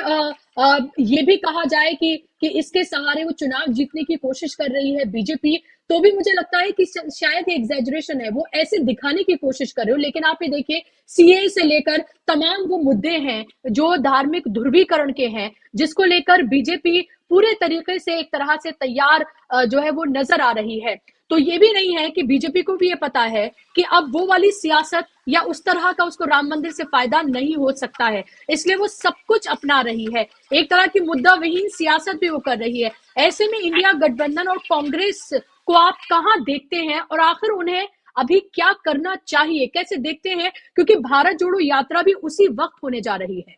ये भी कहा जाए कि इसके सहारे वो चुनाव जीतने की कोशिश कर रही है बीजेपी, तो भी मुझे लगता है कि शायद ये एग्जैजरेशन है, वो ऐसे दिखाने की कोशिश कर रहे हो। लेकिन आप ये देखिए, सीए से लेकर तमाम वो मुद्दे हैं जो धार्मिक ध्रुवीकरण के हैं, जिसको लेकर बीजेपी पूरे तरीके से एक तरह से तैयार जो है वो नजर आ रही है। तो ये भी नहीं है कि बीजेपी को भी ये पता है कि अब वो वाली सियासत या उस तरह का उसको राम मंदिर से फायदा नहीं हो सकता है, इसलिए वो सब कुछ अपना रही है। एक तरह की मुद्दा विहीन सियासत भी वो कर रही है। ऐसे में इंडिया गठबंधन और कांग्रेस को आप कहां देखते हैं, और आखिर उन्हें अभी क्या करना चाहिए, कैसे देखते हैं? क्योंकि भारत जोड़ो यात्रा भी उसी वक्त होने जा रही है।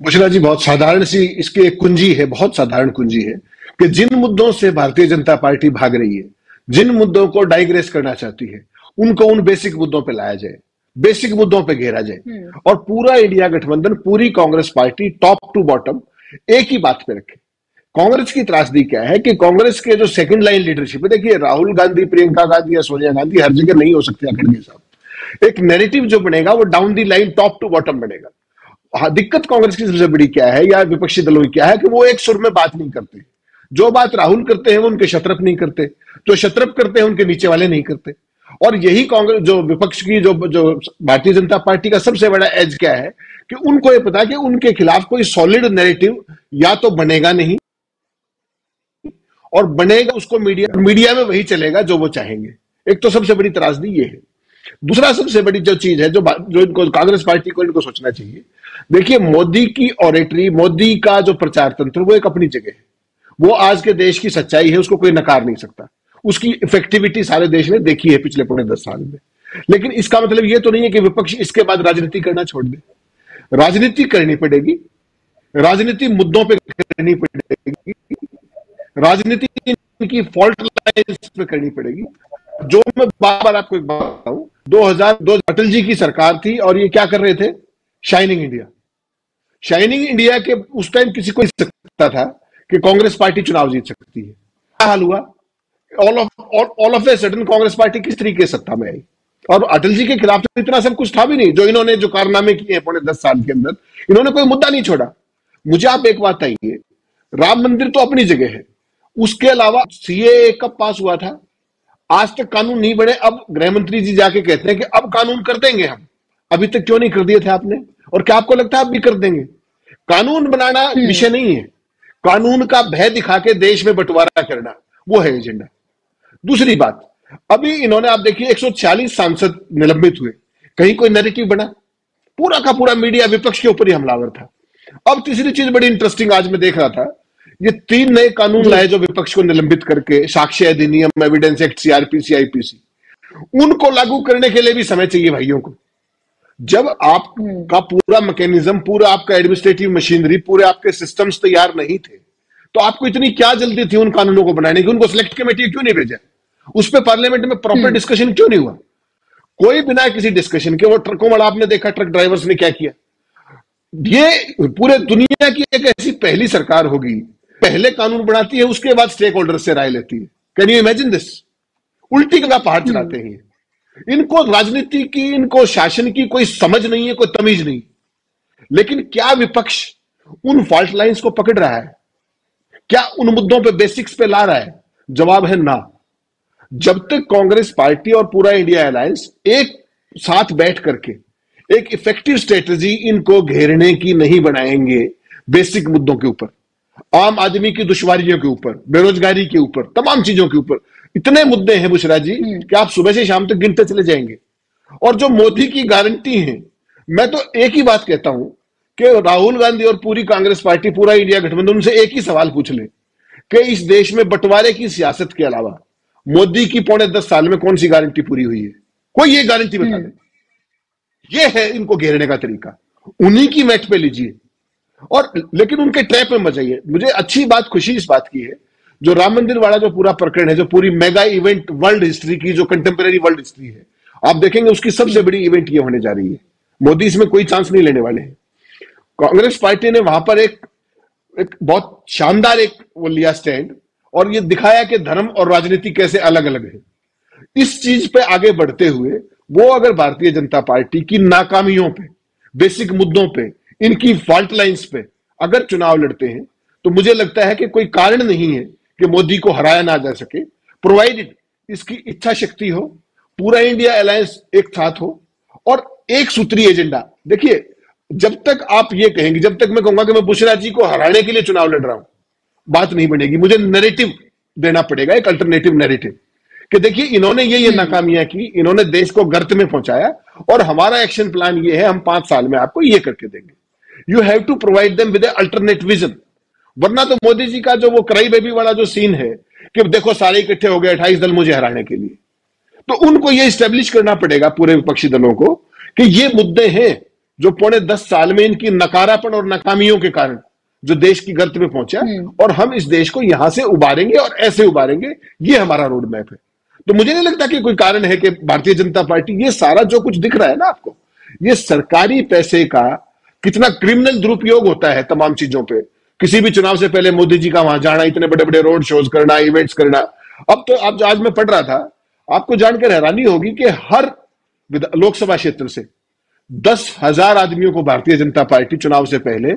बुशरा जी, बहुत साधारण सी इसकी एक कुंजी है, बहुत साधारण कुंजी है कि जिन मुद्दों से भारतीय जनता पार्टी भाग रही है, जिन मुद्दों को डाइग्रेस करना चाहती है, उनको उन बेसिक मुद्दों पे लाया जाए, बेसिक मुद्दों पे घेरा जाए, और पूरा इंडिया गठबंधन, पूरी Congress party top to bottom एक ही बात पे रखे। कांग्रेस की त्रासदी क्या है कि कांग्रेस के जो सेकंड लाइन लीडरशिप है, देखिए राहुल गांधी, प्रियंका गांधी या सोनिया गांधी हर जगह नहीं हो सकते खड़गे साहब। एक नैरेटिव जो बनेगा वो down the line top to bottom बनेगा। हाँ, दिक्कत कांग्रेस की सबसे बड़ी क्या है, या विपक्षी दलों की क्या है, कि वो एक सुर में बात नहीं करते। जो बात राहुल करते हैं वो उनके शत्रप नहीं करते, जो शत्रप करते हैं उनके नीचे वाले नहीं करते। और यही कांग्रेस, जो विपक्ष की, जो भारतीय जनता पार्टी का सबसे बड़ा एज क्या है कि उनको ये पता है कि उनके खिलाफ कोई सॉलिड नैरेटिव या तो बनेगा नहीं, और बनेगा उसको मीडिया में वही चलेगा जो वो चाहेंगे। एक तो सबसे बड़ी त्रासदी ये है। दूसरा सबसे बड़ी जो चीज है, जो इनको कांग्रेस पार्टी को इनको सोचना चाहिए, देखिए मोदी की ऑरेटरी, मोदी का जो प्रचार तंत्र, वो एक अपनी जगह है। वो आज के देश की सच्चाई है, उसको कोई नकार नहीं सकता। उसकी इफेक्टिविटी सारे देश ने देखी है पिछले पौने 10 साल में। लेकिन इसका मतलब ये तो नहीं है कि विपक्ष इसके बाद राजनीति करना छोड़ दे। राजनीति करनी पड़ेगी, राजनीति मुद्दों पे करनी पड़ेगी, राजनीति इनकी फॉल्ट लाइन्स पे करनी पड़ेगी। जो मैं बार बार आपको एक बात बताऊं, 2002 अटल जी की सरकार थी और ये क्या कर रहे थे? Shining India. शाइनिंग इंडिया के उस टाइम किसी को सकता था कि कांग्रेस पार्टी चुनाव जीत सकती है। क्या हाल हुआ? All of a sudden Congress party किस तरीके से सत्ता में आई? और अटल जी के खिलाफ तो इतना सब कुछ था भी नहीं। जो इन्होंने जो कारनामे किए हैं पौने 10 साल के अंदर, इन्होंने कोई मुद्दा नहीं छोड़ा। मुझे आप एक बात बताइए, राम मंदिर तो अपनी जगह है, उसके अलावा सीएए कब पास हुआ था? आज तक कानून नहीं बने। अब गृह मंत्री जी जाके कहते हैं कि अब कानून कर देंगे हम। अभी तक क्यों नहीं कर दिए थे आपने? और क्या आपको लगता है आप भी कर देंगे? कानून बनाना विषय नहीं है, कानून का भय दिखा के देश में बंटवारा करना, वो है एजेंडा। दूसरी बात, अभी इन्होंने, आप देखिए 140 सांसद निलंबित हुए, कहीं कोई नैरेटिव बना? पूरा का पूरा मीडिया विपक्ष के ऊपर ही हमलावर था। अब तीसरी चीज बड़ी इंटरेस्टिंग आज मैं देख रहा था, ये 3 नए कानून लाए जो विपक्ष को निलंबित करके, साक्ष्य अधिनियम, एविडेंस एक्ट, सीआरपीसी, आईपीसी, उनको लागू करने के लिए भी समय चाहिए भाइयों को। जब आपका पूरा मैकेनिज्म, पूरा आपका एडमिनिस्ट्रेटिव मशीनरी, पूरे आपके सिस्टम्स तैयार नहीं थे, तो आपको इतनी क्या जल्दी थी उन कानूनों को बनाने की? उनको सिलेक्ट कमेटी क्यों नहीं भेजा? उस पर पार्लियामेंट में प्रॉपर डिस्कशन क्यों नहीं हुआ? कोई बिना किसी डिस्कशन के वो ट्रकों वाला, आपने देखा ट्रक ड्राइवर्स ने क्या किया? ये पूरे दुनिया की एक ऐसी पहली सरकार होगी, पहले कानून बनाती है, उसके बाद स्टेक होल्डर से राय लेती है। Can you imagine this? उल्टी का पहाड़ चढ़ाते हैं। इनको राजनीति की, इनको शासन की कोई समझ नहीं है, कोई तमीज नहीं। लेकिन क्या विपक्ष उन फॉल्ट लाइंस को पकड़ रहा है? क्या उन मुद्दों पे, बेसिक्स पे ला रहा है? जवाब है ना। जब तक कांग्रेस पार्टी और पूरा इंडिया अलायंस एक साथ बैठ करके एक इफेक्टिव स्ट्रेटजी इनको घेरने की नहीं बनाएंगे, बेसिक मुद्दों के ऊपर, आम आदमी की दुश्वारियों के ऊपर, बेरोजगारी के ऊपर, तमाम चीजों के ऊपर, इतने मुद्दे हैं बुशरा जी कि आप सुबह से शाम तक गिनते चले जाएंगे। और जो मोदी की गारंटी है, मैं तो एक ही बात कहता हूं कि राहुल गांधी और पूरी कांग्रेस पार्टी, पूरा इंडिया गठबंधन, उनसे एक ही सवाल पूछ ले कि इस देश में बंटवारे की सियासत के अलावा मोदी की 10.25 साल में कौन सी गारंटी पूरी हुई है? कोई ये गारंटी बता दे। ये है इनको घेरने का तरीका, उन्हीं की मैट पे लीजिए। और लेकिन उनके ट्रैप में मत जाइए। मुझे अच्छी बात, खुशी इस बात की है, जो राम मंदिर वाला जो पूरा प्रकरण है, जो पूरी मेगा इवेंट वर्ल्ड हिस्ट्री की, जो कंटेम्परेरी वर्ल्ड हिस्ट्री है, आप देखेंगे उसकी सबसे बड़ी इवेंट ये होने जा रही है। मोदी इसमें कोई चांस नहीं लेने वाले हैं। कांग्रेस पार्टी ने वहां पर एक बहुत शानदार वो लिया स्टैंड, और ये दिखाया कि धर्म और राजनीति कैसे अलग अलग है। इस चीज पे आगे बढ़ते हुए वो अगर भारतीय जनता पार्टी की नाकामियों पे, बेसिक मुद्दों पे, इनकी फॉल्ट लाइंस पे अगर चुनाव लड़ते हैं, तो मुझे लगता है कि कोई कारण नहीं है कि मोदी को हराया ना जा सके, प्रोवाइडेड इसकी इच्छा शक्ति हो, पूरा इंडिया अलायंस एक साथ हो और एक सूत्री एजेंडा। देखिए, जब तक आप ये कहेंगे, जब तक मैं कहूंगा कि मैं बुशरा जी को हराने के लिए चुनाव लड़ रहा हूं, बात नहीं बनेगी। मुझे नैरेटिव देना पड़ेगा, एक अल्टरनेटिव नैरेटिव, कि देखिए इन्होंने ये नाकामियां की, इन्होंने देश को गर्त में पहुंचाया, और हमारा एक्शन प्लान ये है, हम 5 साल में आपको ये करके देंगे। You have to provide them with alternate vision. वरना तो मोदी जी का जो वो क्राई बेबी वाला जो सीन है कि देखो सारे इकट्ठे हो गए 28 दल मुझे हराने के लिए, तो उनको ये स्टेब्लिश करना पड़ेगा पूरे विपक्षी दलों को कि ये मुद्दे हैं जो 10.25 साल में इनकी नकारापन और नाकामियों के कारण जो देश की गर्त में पहुंचा, और हम इस देश को यहां से उबारेंगे और ऐसे उबारेंगे, ये हमारा रोड मैप है। तो मुझे नहीं लगता कि कोई कारण है कि भारतीय जनता पार्टी, ये सारा जो कुछ दिख रहा है ना आपको, ये सरकारी पैसे का कितना क्रिमिनल दुरुपयोग होता है तमाम चीजों पे। किसी भी चुनाव से पहले मोदी जी का वहां जाना, इतने बड़े बड़े रोड शोज करना, इवेंट्स करना। अब तो आप, आज मैं पढ़ रहा था, आपको जानकर हैरानी होगी कि हर लोकसभा क्षेत्र से 10,000 आदमियों को भारतीय जनता पार्टी चुनाव से पहले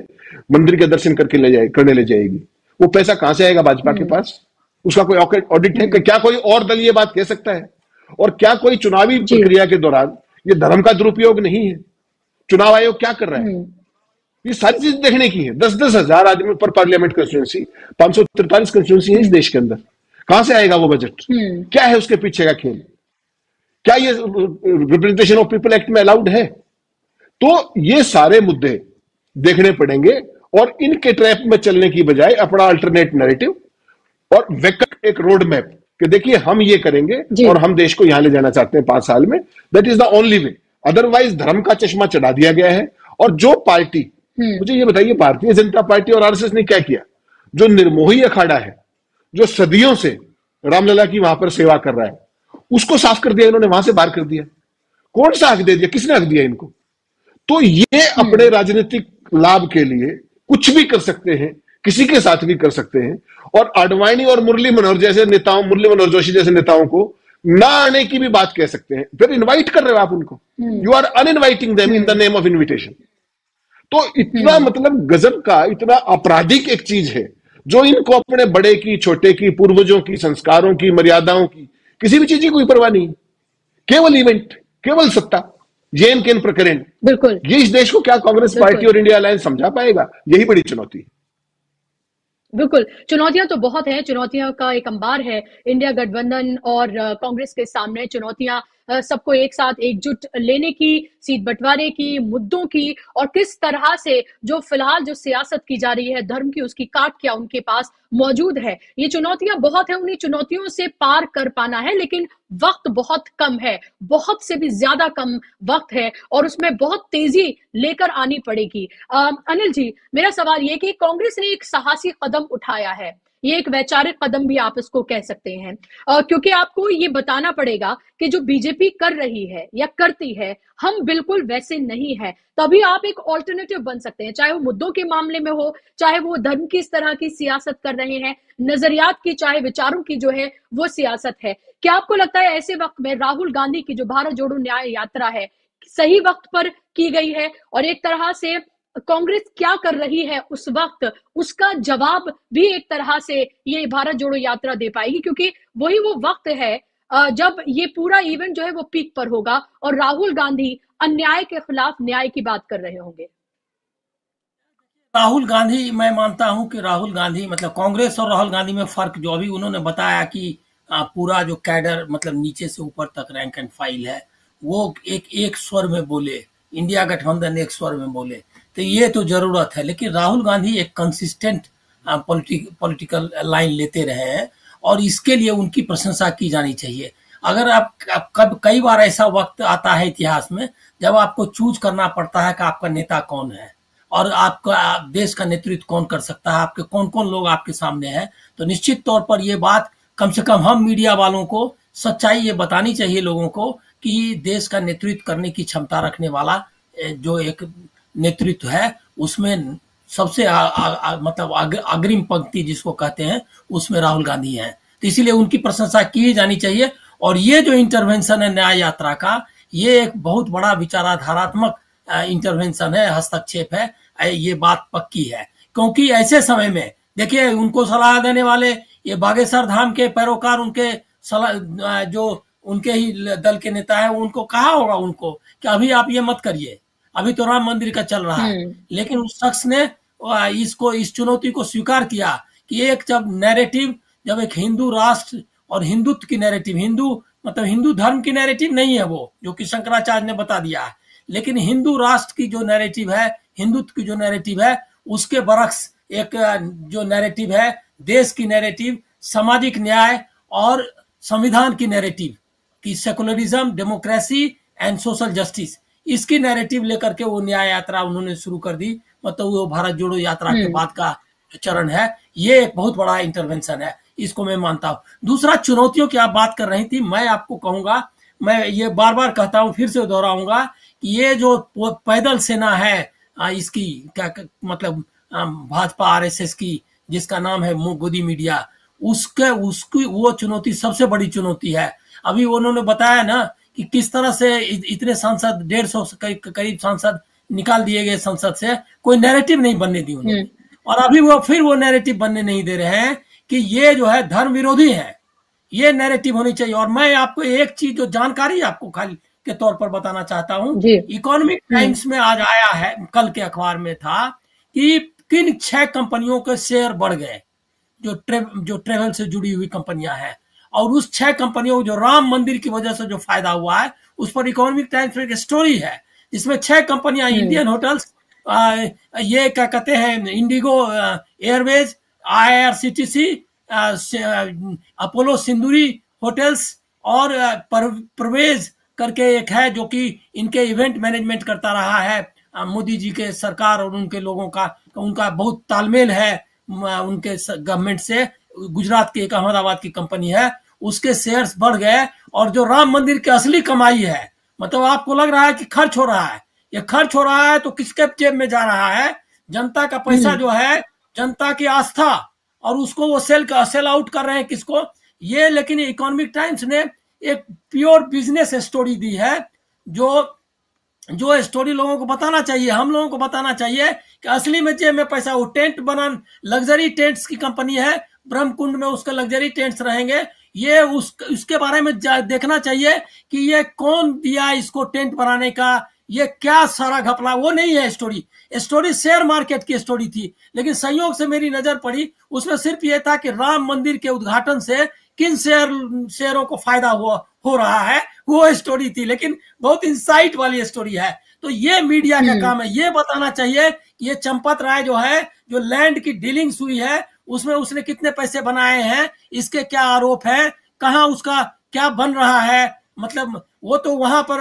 मंदिर के दर्शन करने ले जाएगी। वो पैसा कहां से आएगा भाजपा के पास? उसका कोई ऑडिट है? क्या कोई और दल ये बात कह सकता है? और क्या कोई चुनावी प्रक्रिया के दौरान ये धर्म का दुरुपयोग नहीं है? चुनाव आयोग क्या कर रहा है? ये सारी चीज देखने की है। 10-10 हजार आदमी पर पार्लियामेंट कंस्टिट्यूंसी, 543 कंस्टिट्यूंसी है इस देश के अंदर। कहां से आएगा वो बजट? क्या है उसके पीछे का खेल? क्या ये रिप्रेजेंटेशन ऑफ पीपल एक्ट में अलाउड है? तो ये सारे मुद्दे देखने पड़ेंगे, और इनके ट्रैप में चलने की बजाय अपना अल्टरनेट नैरेटिव और वैकल्पिक एक रोड मैप कि देखिए हम ये करेंगे और हम देश को यहां ले जाना चाहते हैं 5 साल में, that is the only way. Otherwise धर्म का चश्मा चढ़ा दिया गया है। और जो पार्टी, मुझे ये बताइए, भारतीय जनता पार्टी और आरएसएस ने क्या किया? जो निर्मोही अखाड़ा है, जो सदियों से रामलला की वहां पर सेवा कर रहा है, उसको साफ कर दिया इन्होंने, वहां से बाहर कर दिया। कौन सा हक दे दिया? किसने हक दिया इनको? तो ये अपने राजनीतिक लाभ के लिए कुछ भी कर सकते हैं, किसी के साथ भी कर सकते हैं। और आडवाणी और मुरली मनोहर जैसे नेताओं, मुरली मनोहर जोशी जैसे नेताओं को ना आने की भी बात कह सकते हैं। फिर इनवाइट कर रहे हो आप उनको, you are uninviting them in the name of invitation. तो इतना मतलब गजब का, इतना आपराधिक एक चीज है जो इनको अपने बड़े की, छोटे की, पूर्वजों की, संस्कारों की, मर्यादाओं की, किसी भी चीज की कोई परवाह नहीं। केवल इवेंट, केवल सत्ता, JNK प्रकरण। बिल्कुल, ये इस देश को क्या कांग्रेस पार्टी और इंडिया अलायंस समझा पाएगा? यही बड़ी चुनौती है। बिल्कुल, चुनौतियां तो बहुत हैं, चुनौतियों का एक अंबार है इंडिया गठबंधन और कांग्रेस के सामने। चुनौतियां सबको एक साथ एकजुट लेने की, सीट बंटवारे की, मुद्दों की, और किस तरह से जो फिलहाल जो सियासत की जा रही है धर्म की, उसकी काट क्या उनके पास मौजूद है। ये चुनौतियां बहुत है, उन्हीं चुनौतियों से पार कर पाना है, लेकिन वक्त बहुत कम है, बहुत से भी ज्यादा कम वक्त है, और उसमें बहुत तेजी लेकर आनी पड़ेगी। अनिल जी, मेरा सवाल ये कि कांग्रेस ने एक साहसी कदम उठाया है ये एक वैचारिक कदम भी आप इसको कह सकते हैं, क्योंकि आपको ये बताना पड़ेगा कि जो बीजेपी कर रही है या करती है, हम बिल्कुल वैसे नहीं है। तभी आप एक ऑल्टरनेटिव बन सकते हैं, चाहे वो मुद्दों के मामले में हो, चाहे वो धर्म की इस तरह की सियासत कर रहे हैं, नजरियात की, चाहे विचारों की जो है वो सियासत है। क्या आपको लगता है ऐसे वक्त में राहुल गांधी की जो भारत जोड़ो न्याय यात्रा है सही वक्त पर की गई है, और एक तरह से कांग्रेस क्या कर रही है उस वक्त, उसका जवाब भी एक तरह से ये भारत जोड़ो यात्रा दे पाएगी, क्योंकि वही वो वक्त है जब ये पूरा इवेंट जो है वो पीक पर होगा और राहुल गांधी अन्याय के खिलाफ न्याय की बात कर रहे होंगे। राहुल गांधी, मैं मानता हूं कि राहुल गांधी मतलब कांग्रेस और राहुल गांधी में फर्क जो अभी उन्होंने बताया कि पूरा जो कैडर मतलब नीचे से ऊपर तक रैंक एंड फाइल है वो एक स्वर में बोले, इंडिया गठबंधन एक स्वर में बोले, तो ये तो जरूरत है। लेकिन राहुल गांधी एक कंसिस्टेंट पॉलिटिकल लाइन लेते रहे हैं और इसके लिए उनकी प्रशंसा की जानी चाहिए। अगर आप कई बार ऐसा वक्त आता है इतिहास में जब आपको चूज करना पड़ता है कि आपका नेता कौन है और आपका देश का नेतृत्व कौन कर सकता है, आपके कौन कौन लोग आपके सामने हैं, तो निश्चित तौर पर ये बात कम से कम हम मीडिया वालों को सच्चाई ये बतानी चाहिए लोगों को कि देश का नेतृत्व करने की क्षमता रखने वाला जो एक नेतृत्व है उसमें सबसे मतलब अग्रिम पंक्ति जिसको कहते हैं उसमें राहुल गांधी हैं। तो इसीलिए उनकी प्रशंसा की जानी चाहिए। और ये जो इंटरवेंशन है न्याय यात्रा का, ये एक बहुत बड़ा विचारधारात्मक इंटरवेंशन है, हस्तक्षेप है, ये बात पक्की है। क्योंकि ऐसे समय में देखिए उनको सलाह देने वाले ये बागेश्वर धाम के पैरोकार, उनके सलाह जो उनके ही दल के नेता है, उनको कहा होगा उनको कि अभी आप ये मत करिए, अभी तो राम मंदिर का चल रहा है। लेकिन उस शख्स ने इस चुनौती को स्वीकार किया कि एक जब एक हिंदू राष्ट्र और हिंदुत्व की नैरेटिव, हिंदू मतलब हिंदू धर्म की नैरेटिव नहीं है वो, जो कि शंकराचार्य ने बता दिया है, लेकिन हिंदू राष्ट्र की जो नैरेटिव है, हिंदुत्व की जो नैरेटिव है, उसके बरक्स एक जो नैरेटिव है, देश की नैरेटिव, सामाजिक न्याय और संविधान की नैरेटिव कि secularism, democracy and social justice, इसकी नैरेटिव लेकर के वो न्याय यात्रा उन्होंने शुरू कर दी। मतलब वो भारत जोड़ो यात्रा के बाद का जो चरण है, ये एक बहुत बड़ा इंटरवेंशन है, इसको मैं मानता हूँ। दूसरा, चुनौतियों की आप बात कर रही थी, मैं आपको कहूंगा, मैं ये बार बार कहता हूँ, फिर से दोहराऊंगा कि ये जो पैदल सेना है इसकी क्या मतलब भाजपा आरएसएस की, जिसका नाम है मोदी मीडिया, उसकी वो चुनौती सबसे बड़ी चुनौती है। अभी उन्होंने बताया ना कि किस तरह से इतने सांसद 150 करीब सांसद निकाल दिए गए संसद से, कोई नैरेटिव नहीं बनने दी उन्होंने। और अभी वो नैरेटिव बनने नहीं दे रहे हैं कि ये जो है धर्म विरोधी है, ये नैरेटिव होनी चाहिए। और मैं आपको एक चीज जो जानकारी आपको खाली के तौर पर बताना चाहता हूँ, इकोनॉमिक टाइम्स में आज आया है, कल के अखबार में था कि किन 6 कंपनियों के शेयर बढ़ गए जो ट्रेवल से जुड़ी हुई कंपनियां हैं, और उस 6 कंपनियों को जो राम मंदिर की वजह से जो फायदा हुआ है उस पर इकोनॉमिक टाइम्स में एक स्टोरी है, जिसमें 6 कंपनियां, इंडियन होटल्स, ये क्या कहते हैं, इंडिगो एयरवेज, IRCTC, अपोलो सिंदूरी होटल्स और परवेज करके एक है जो कि इनके इवेंट मैनेजमेंट करता रहा है मोदी जी के सरकार और उनके लोगों का, उनका बहुत तालमेल है उनके गवर्नमेंट से। गुजरात की एक अहमदाबाद की कंपनी है, उसके शेयर्स बढ़ गए। और जो राम मंदिर की असली कमाई है, मतलब आपको लग रहा है कि खर्च हो रहा है, ये खर्च हो रहा है तो किसके जेब में जा रहा है? जनता का पैसा जो है, जनता की आस्था, और उसको वो सेल आउट कर रहे हैं किसको? ये। लेकिन इकोनॉमिक टाइम्स ने एक प्योर बिजनेस स्टोरी दी है, जो स्टोरी लोगों को बताना चाहिए, हम लोगों को बताना चाहिए कि असली में जेब में पैसा, वो टेंट लग्जरी टेंट्स की कंपनी है, ब्रह्मकुंड में उसके लग्जरी टेंट्स रहेंगे। ये उसके बारे में देखना चाहिए कि ये कौन दिया इसको टेंट बनाने का, ये क्या सारा घपला, वो नहीं है स्टोरी शेयर मार्केट की स्टोरी थी। लेकिन संयोग से मेरी नजर पड़ी, उसमें सिर्फ ये था कि राम मंदिर के उद्घाटन से किन शेयरों को फायदा हो रहा है, वो स्टोरी थी। लेकिन बहुत इंसाइट वाली स्टोरी है। तो ये मीडिया का काम है, ये बताना चाहिए कि ये चंपत राय जो है, जो लैंड की डीलिंग्स हुई है, उसमें उसने कितने पैसे बनाए हैं, इसके क्या आरोप है, कहाँ उसका क्या बन रहा है। मतलब वो तो वहां पर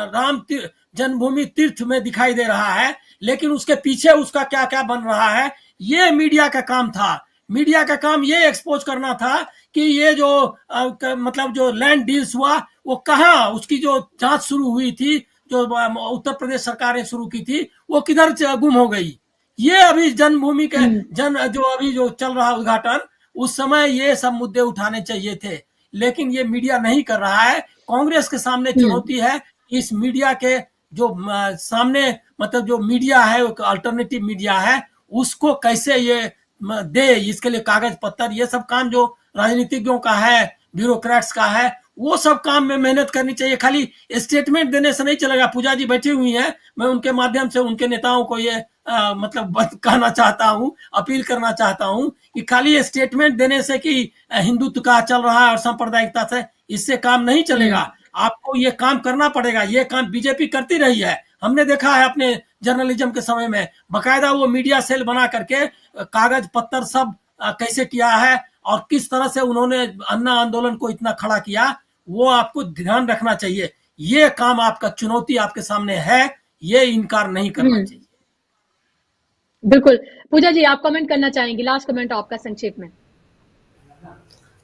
राम जन्मभूमि तीर्थ में दिखाई दे रहा है, लेकिन उसके पीछे उसका क्या क्या बन रहा है, ये मीडिया का काम था मीडिया का काम ये एक्सपोज करना था कि ये जो मतलब जो लैंड डील्स हुआ वो कहाँ, उसकी जो जांच शुरू हुई थी, जो उत्तर प्रदेश सरकार ने शुरू की थी, वो किधर गुम हो गई। ये अभी जन्मभूमि के जो अभी जो चल रहा उद्घाटन, उस समय ये सब मुद्दे उठाने चाहिए थे, लेकिन ये मीडिया नहीं कर रहा है। कांग्रेस के सामने चुनौती है, इस मीडिया के जो सामने मतलब जो मीडिया है, अल्टरनेटिव मीडिया है, उसको कैसे ये दे, इसके लिए कागज पत्तर ये सब काम जो राजनीतिज्ञों का है, ब्यूरोक्रेट्स का है, वो सब काम में मेहनत करनी चाहिए। खाली स्टेटमेंट देने से नहीं चलेगा। पूजा जी बैठी हुई हैं, मैं उनके माध्यम से उनके नेताओं को ये मतलब कहना चाहता हूँ, अपील करना चाहता हूँ कि खाली स्टेटमेंट देने से कि हिंदुत्व का चल रहा है और सांप्रदायिकता से, इससे काम नहीं चलेगा। आपको ये काम करना पड़ेगा। ये काम बीजेपी करती रही है, हमने देखा है अपने जर्नलिज्म के समय में, बकायदा वो मीडिया सेल बना करके कागज पत्तर सब कैसे किया है और किस तरह से उन्होंने अन्ना आंदोलन को इतना खड़ा किया, वो आपको ध्यान रखना चाहिए। ये काम आपका चुनौती आपके सामने है, ये इनकार नहीं करना चाहिए। बिल्कुल। पूजा जी, आप कमेंट करना चाहेंगे? लास्ट कमेंट आपका संक्षेप में।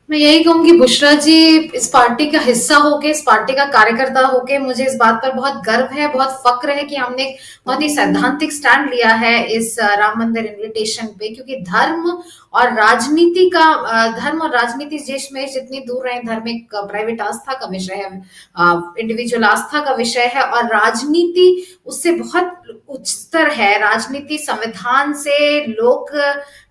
मैं यही कहूंगी, बुशरा जी इस पार्टी का हिस्सा होके, इस पार्टी का कार्यकर्ता होके मुझे इस बात पर बहुत गर्व है, बहुत फक्र है कि हमने बहुत ही सैद्धांतिक स्टैंड लिया है इस राम मंदिर इन्विटेशन पे, क्योंकि धर्म और राजनीति देश में जितनी दूर रहे, धर्म एक प्राइवेट आस्था का विषय है, इंडिविजुअल आस्था का विषय है, और राजनीति उससे बहुत उच्चतर है। राजनीति संविधान से लोक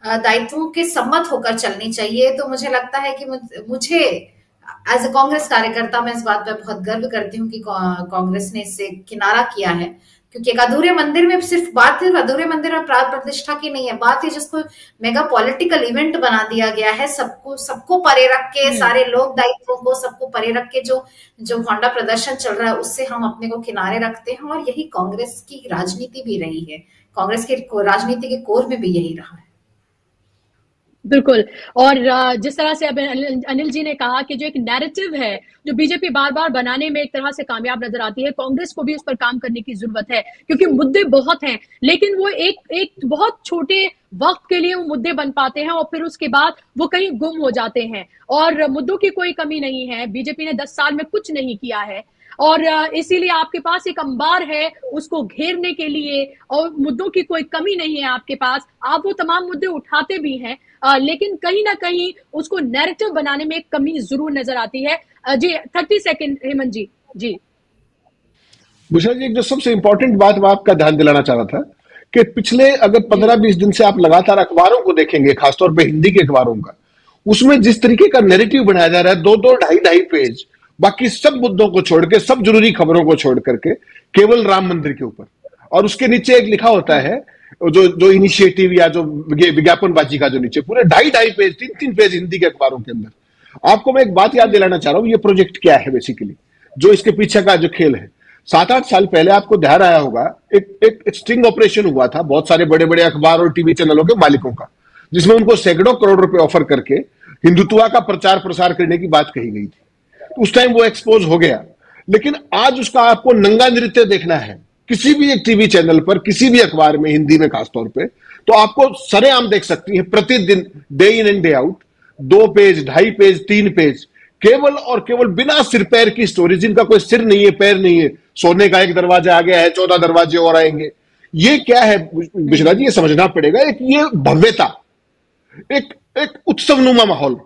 दायित्वों के सम्मत होकर चलनी चाहिए। तो मुझे लगता है कि मुझे एज ए कांग्रेस कार्यकर्ता मैं इस बात पर बहुत गर्व करती हूँ कि कांग्रेस ने इससे किनारा किया है, क्योंकि एक अधूरे मंदिर में सिर्फ बात है, अधूरे मंदिर में प्राण प्रतिष्ठा की नहीं है, बात है जिसको मेगा पॉलिटिकल इवेंट बना दिया गया है। सबको परे रख के, सारे लोक दायित्वों को सबको परे रख के जो होंडा प्रदर्शन चल रहा है, उससे हम अपने को किनारे रखते हैं। और यही कांग्रेस की राजनीति भी रही है, कांग्रेस की राजनीति के कोर में भी यही रहा है। बिल्कुल। और जिस तरह से अब अनिल जी ने कहा कि जो एक नैरेटिव है जो बीजेपी बार बार बनाने में एक तरह से कामयाब नजर आती है, कांग्रेस को भी उस पर काम करने की जरूरत है, क्योंकि मुद्दे बहुत हैं, लेकिन वो एक बहुत छोटे वक्त के लिए वो मुद्दे बन पाते हैं और फिर उसके बाद वो कहीं गुम हो जाते हैं। और मुद्दों की कोई कमी नहीं है, बीजेपी ने 10 साल में कुछ नहीं किया है, और इसीलिए आपके पास एक अंबार है उसको घेरने के लिए, और मुद्दों की कोई कमी नहीं है आपके पास। आप वो तमाम मुद्दे उठाते भी हैं, लेकिन कहीं ना कहीं उसको नैरेटिव बनाने में एक कमी जरूर नजर आती है। जी 30 सेकंड हेमंत जी। जी बुशरा जी, एक जो सबसे इंपॉर्टेंट बात मैं आपका ध्यान दिलाना चाह रहा था कि पिछले अगर 15-20 दिन से आप लगातार अखबारों को देखेंगे, खासतौर पे हिंदी के अखबारों का, उसमें जिस तरीके का नैरेटिव बनाया जा रहा है, 2-2, 2.5 पेज, बाकी सब मुद्दों को छोड़ के, सब जरूरी खबरों को छोड़ करके केवल राम मंदिर के ऊपर, और उसके नीचे एक लिखा होता है जो इनिशिएटिव या जो विज्ञापनबाजी का जो नीचे पूरे 2.5 पेज, 3-3 पेज हिंदी के अखबारों के अंदर। आपको मैं एक बात याद दिलाना चाह रहा हूं, ये प्रोजेक्ट क्या है बेसिकली, जो इसके पीछे का जो खेल है। 7-8 साल पहले आपको ध्यान आया होगा, एक स्टिंग ऑपरेशन हुआ था बहुत सारे बड़े बड़े अखबार और टीवी चैनलों के मालिकों का, जिसमें उनको सैकड़ों करोड़ रुपए ऑफर करके हिंदुत्व का प्रचार प्रसार करने की बात कही गई थी। उस टाइम वो एक्सपोज हो गया, लेकिन आज उसका आपको नंगा नृत्य देखना है किसी भी एक टीवी चैनल पर, किसी भी अखबार में, हिंदी में खासतौर पे, तो आपको सरेआम देख सकती है प्रतिदिन, day in and day out, 2 page, 2.5 page, 3 page, केवल और केवल बिना सिर पैर की स्टोरी, जिनका कोई सिर नहीं है, पैर नहीं है। सोने का एक दरवाजा आ गया है, 14 दरवाजे और आएंगे। ये क्या है बुशरा जी, ये समझना पड़ेगा। एक ये भव्यता, एक उत्सवनुमा माहौल,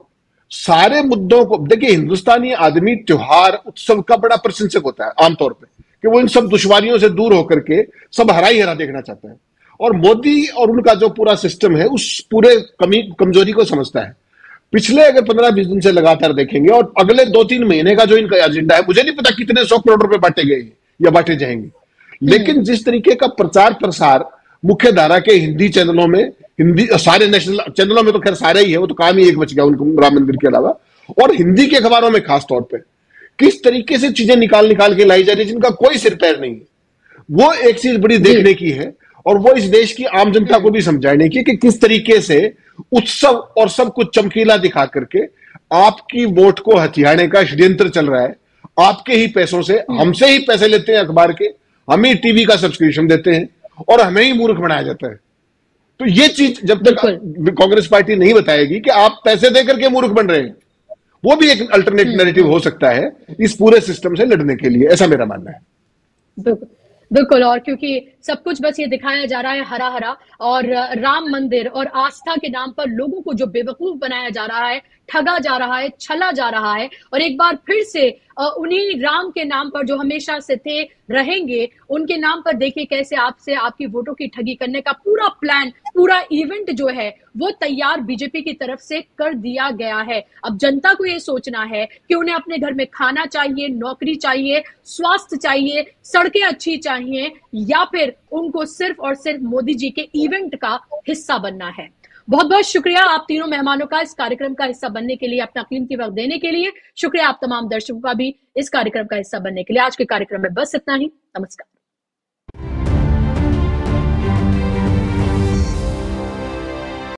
सारे मुद्दों को देखिए। हिंदुस्तानी आदमी त्योहार उत्सव का बड़ा प्रशंसक होता है आमतौर पे, कि वो इन सब दुश्वारियों से दूर होकर के सब हरा ही हरा देखना चाहता है, और मोदी और उनका जो पूरा सिस्टम है उस पूरे कमजोरी को समझता है। पिछले अगर 15-20 दिन से लगातार देखेंगे, और अगले 2-3 महीने का जो इनका एजेंडा है, मुझे नहीं पता कितने 100 करोड़ रुपए बांटे गए या बांटे जाएंगे, लेकिन जिस तरीके का प्रचार प्रसार मुख्य धारा के हिंदी चैनलों में, हिंदी सारे नेशनल चैनलों में तो खैर सारे ही है, वो तो काम ही एक बच गया उनको राम मंदिर के अलावा, और हिंदी के अखबारों में खासतौर पर किस तरीके से चीजें निकाल के लाई जा रही है जिनका कोई सिर पैर नहीं है, वो एक चीज बड़ी देखने की है। और वो इस देश की आम जनता को भी समझाने की कि किस तरीके से उत्सव और सब कुछ चमकीला दिखा करके आपकी वोट को हथियाने का षड्यंत्र चल रहा है। आपके ही पैसों से, हमसे ही पैसे लेते हैं अखबार के, हम ही टीवी का सब्सक्रिप्शन देते हैं, और हमें ही मूर्ख बनाया जाता है। तो ये चीज जब तक कांग्रेस पार्टी नहीं बताएगी कि आप पैसे देकर के मूर्ख बन रहे हैं, वो भी एक अल्टरनेट नैरेटिव हो सकता है इस पूरे सिस्टम से लड़ने के लिए, ऐसा मेरा मानना है। बिल्कुल, और क्योंकि सब कुछ बस ये दिखाया जा रहा है हरा हरा, और राम मंदिर और आस्था के नाम पर लोगों को जो बेवकूफ बनाया जा रहा है, ठगा जा रहा है, छला जा रहा है, और एक बार फिर से उन्हीं राम के नाम पर जो हमेशा से थे रहेंगे, उनके नाम पर देखिए कैसे आपसे आपकी वोटों की ठगी करने का पूरा प्लान, पूरा इवेंट जो है वो तैयार बीजेपी की तरफ से कर दिया गया है। अब जनता को ये सोचना है कि उन्हें अपने घर में खाना चाहिए, नौकरी चाहिए, स्वास्थ्य चाहिए, सड़कें अच्छी चाहिए, या फिर उनको सिर्फ और सिर्फ मोदी जी के इवेंट का हिस्सा बनना है। बहुत बहुत शुक्रिया आप तीनों मेहमानों का इस कार्यक्रम का हिस्सा बनने के लिए, अपना कीमती वक्त देने के लिए। शुक्रिया आप तमाम दर्शकों का भी इस कार्यक्रम का हिस्सा बनने के लिए। आज के कार्यक्रम में बस इतना ही। नमस्कार।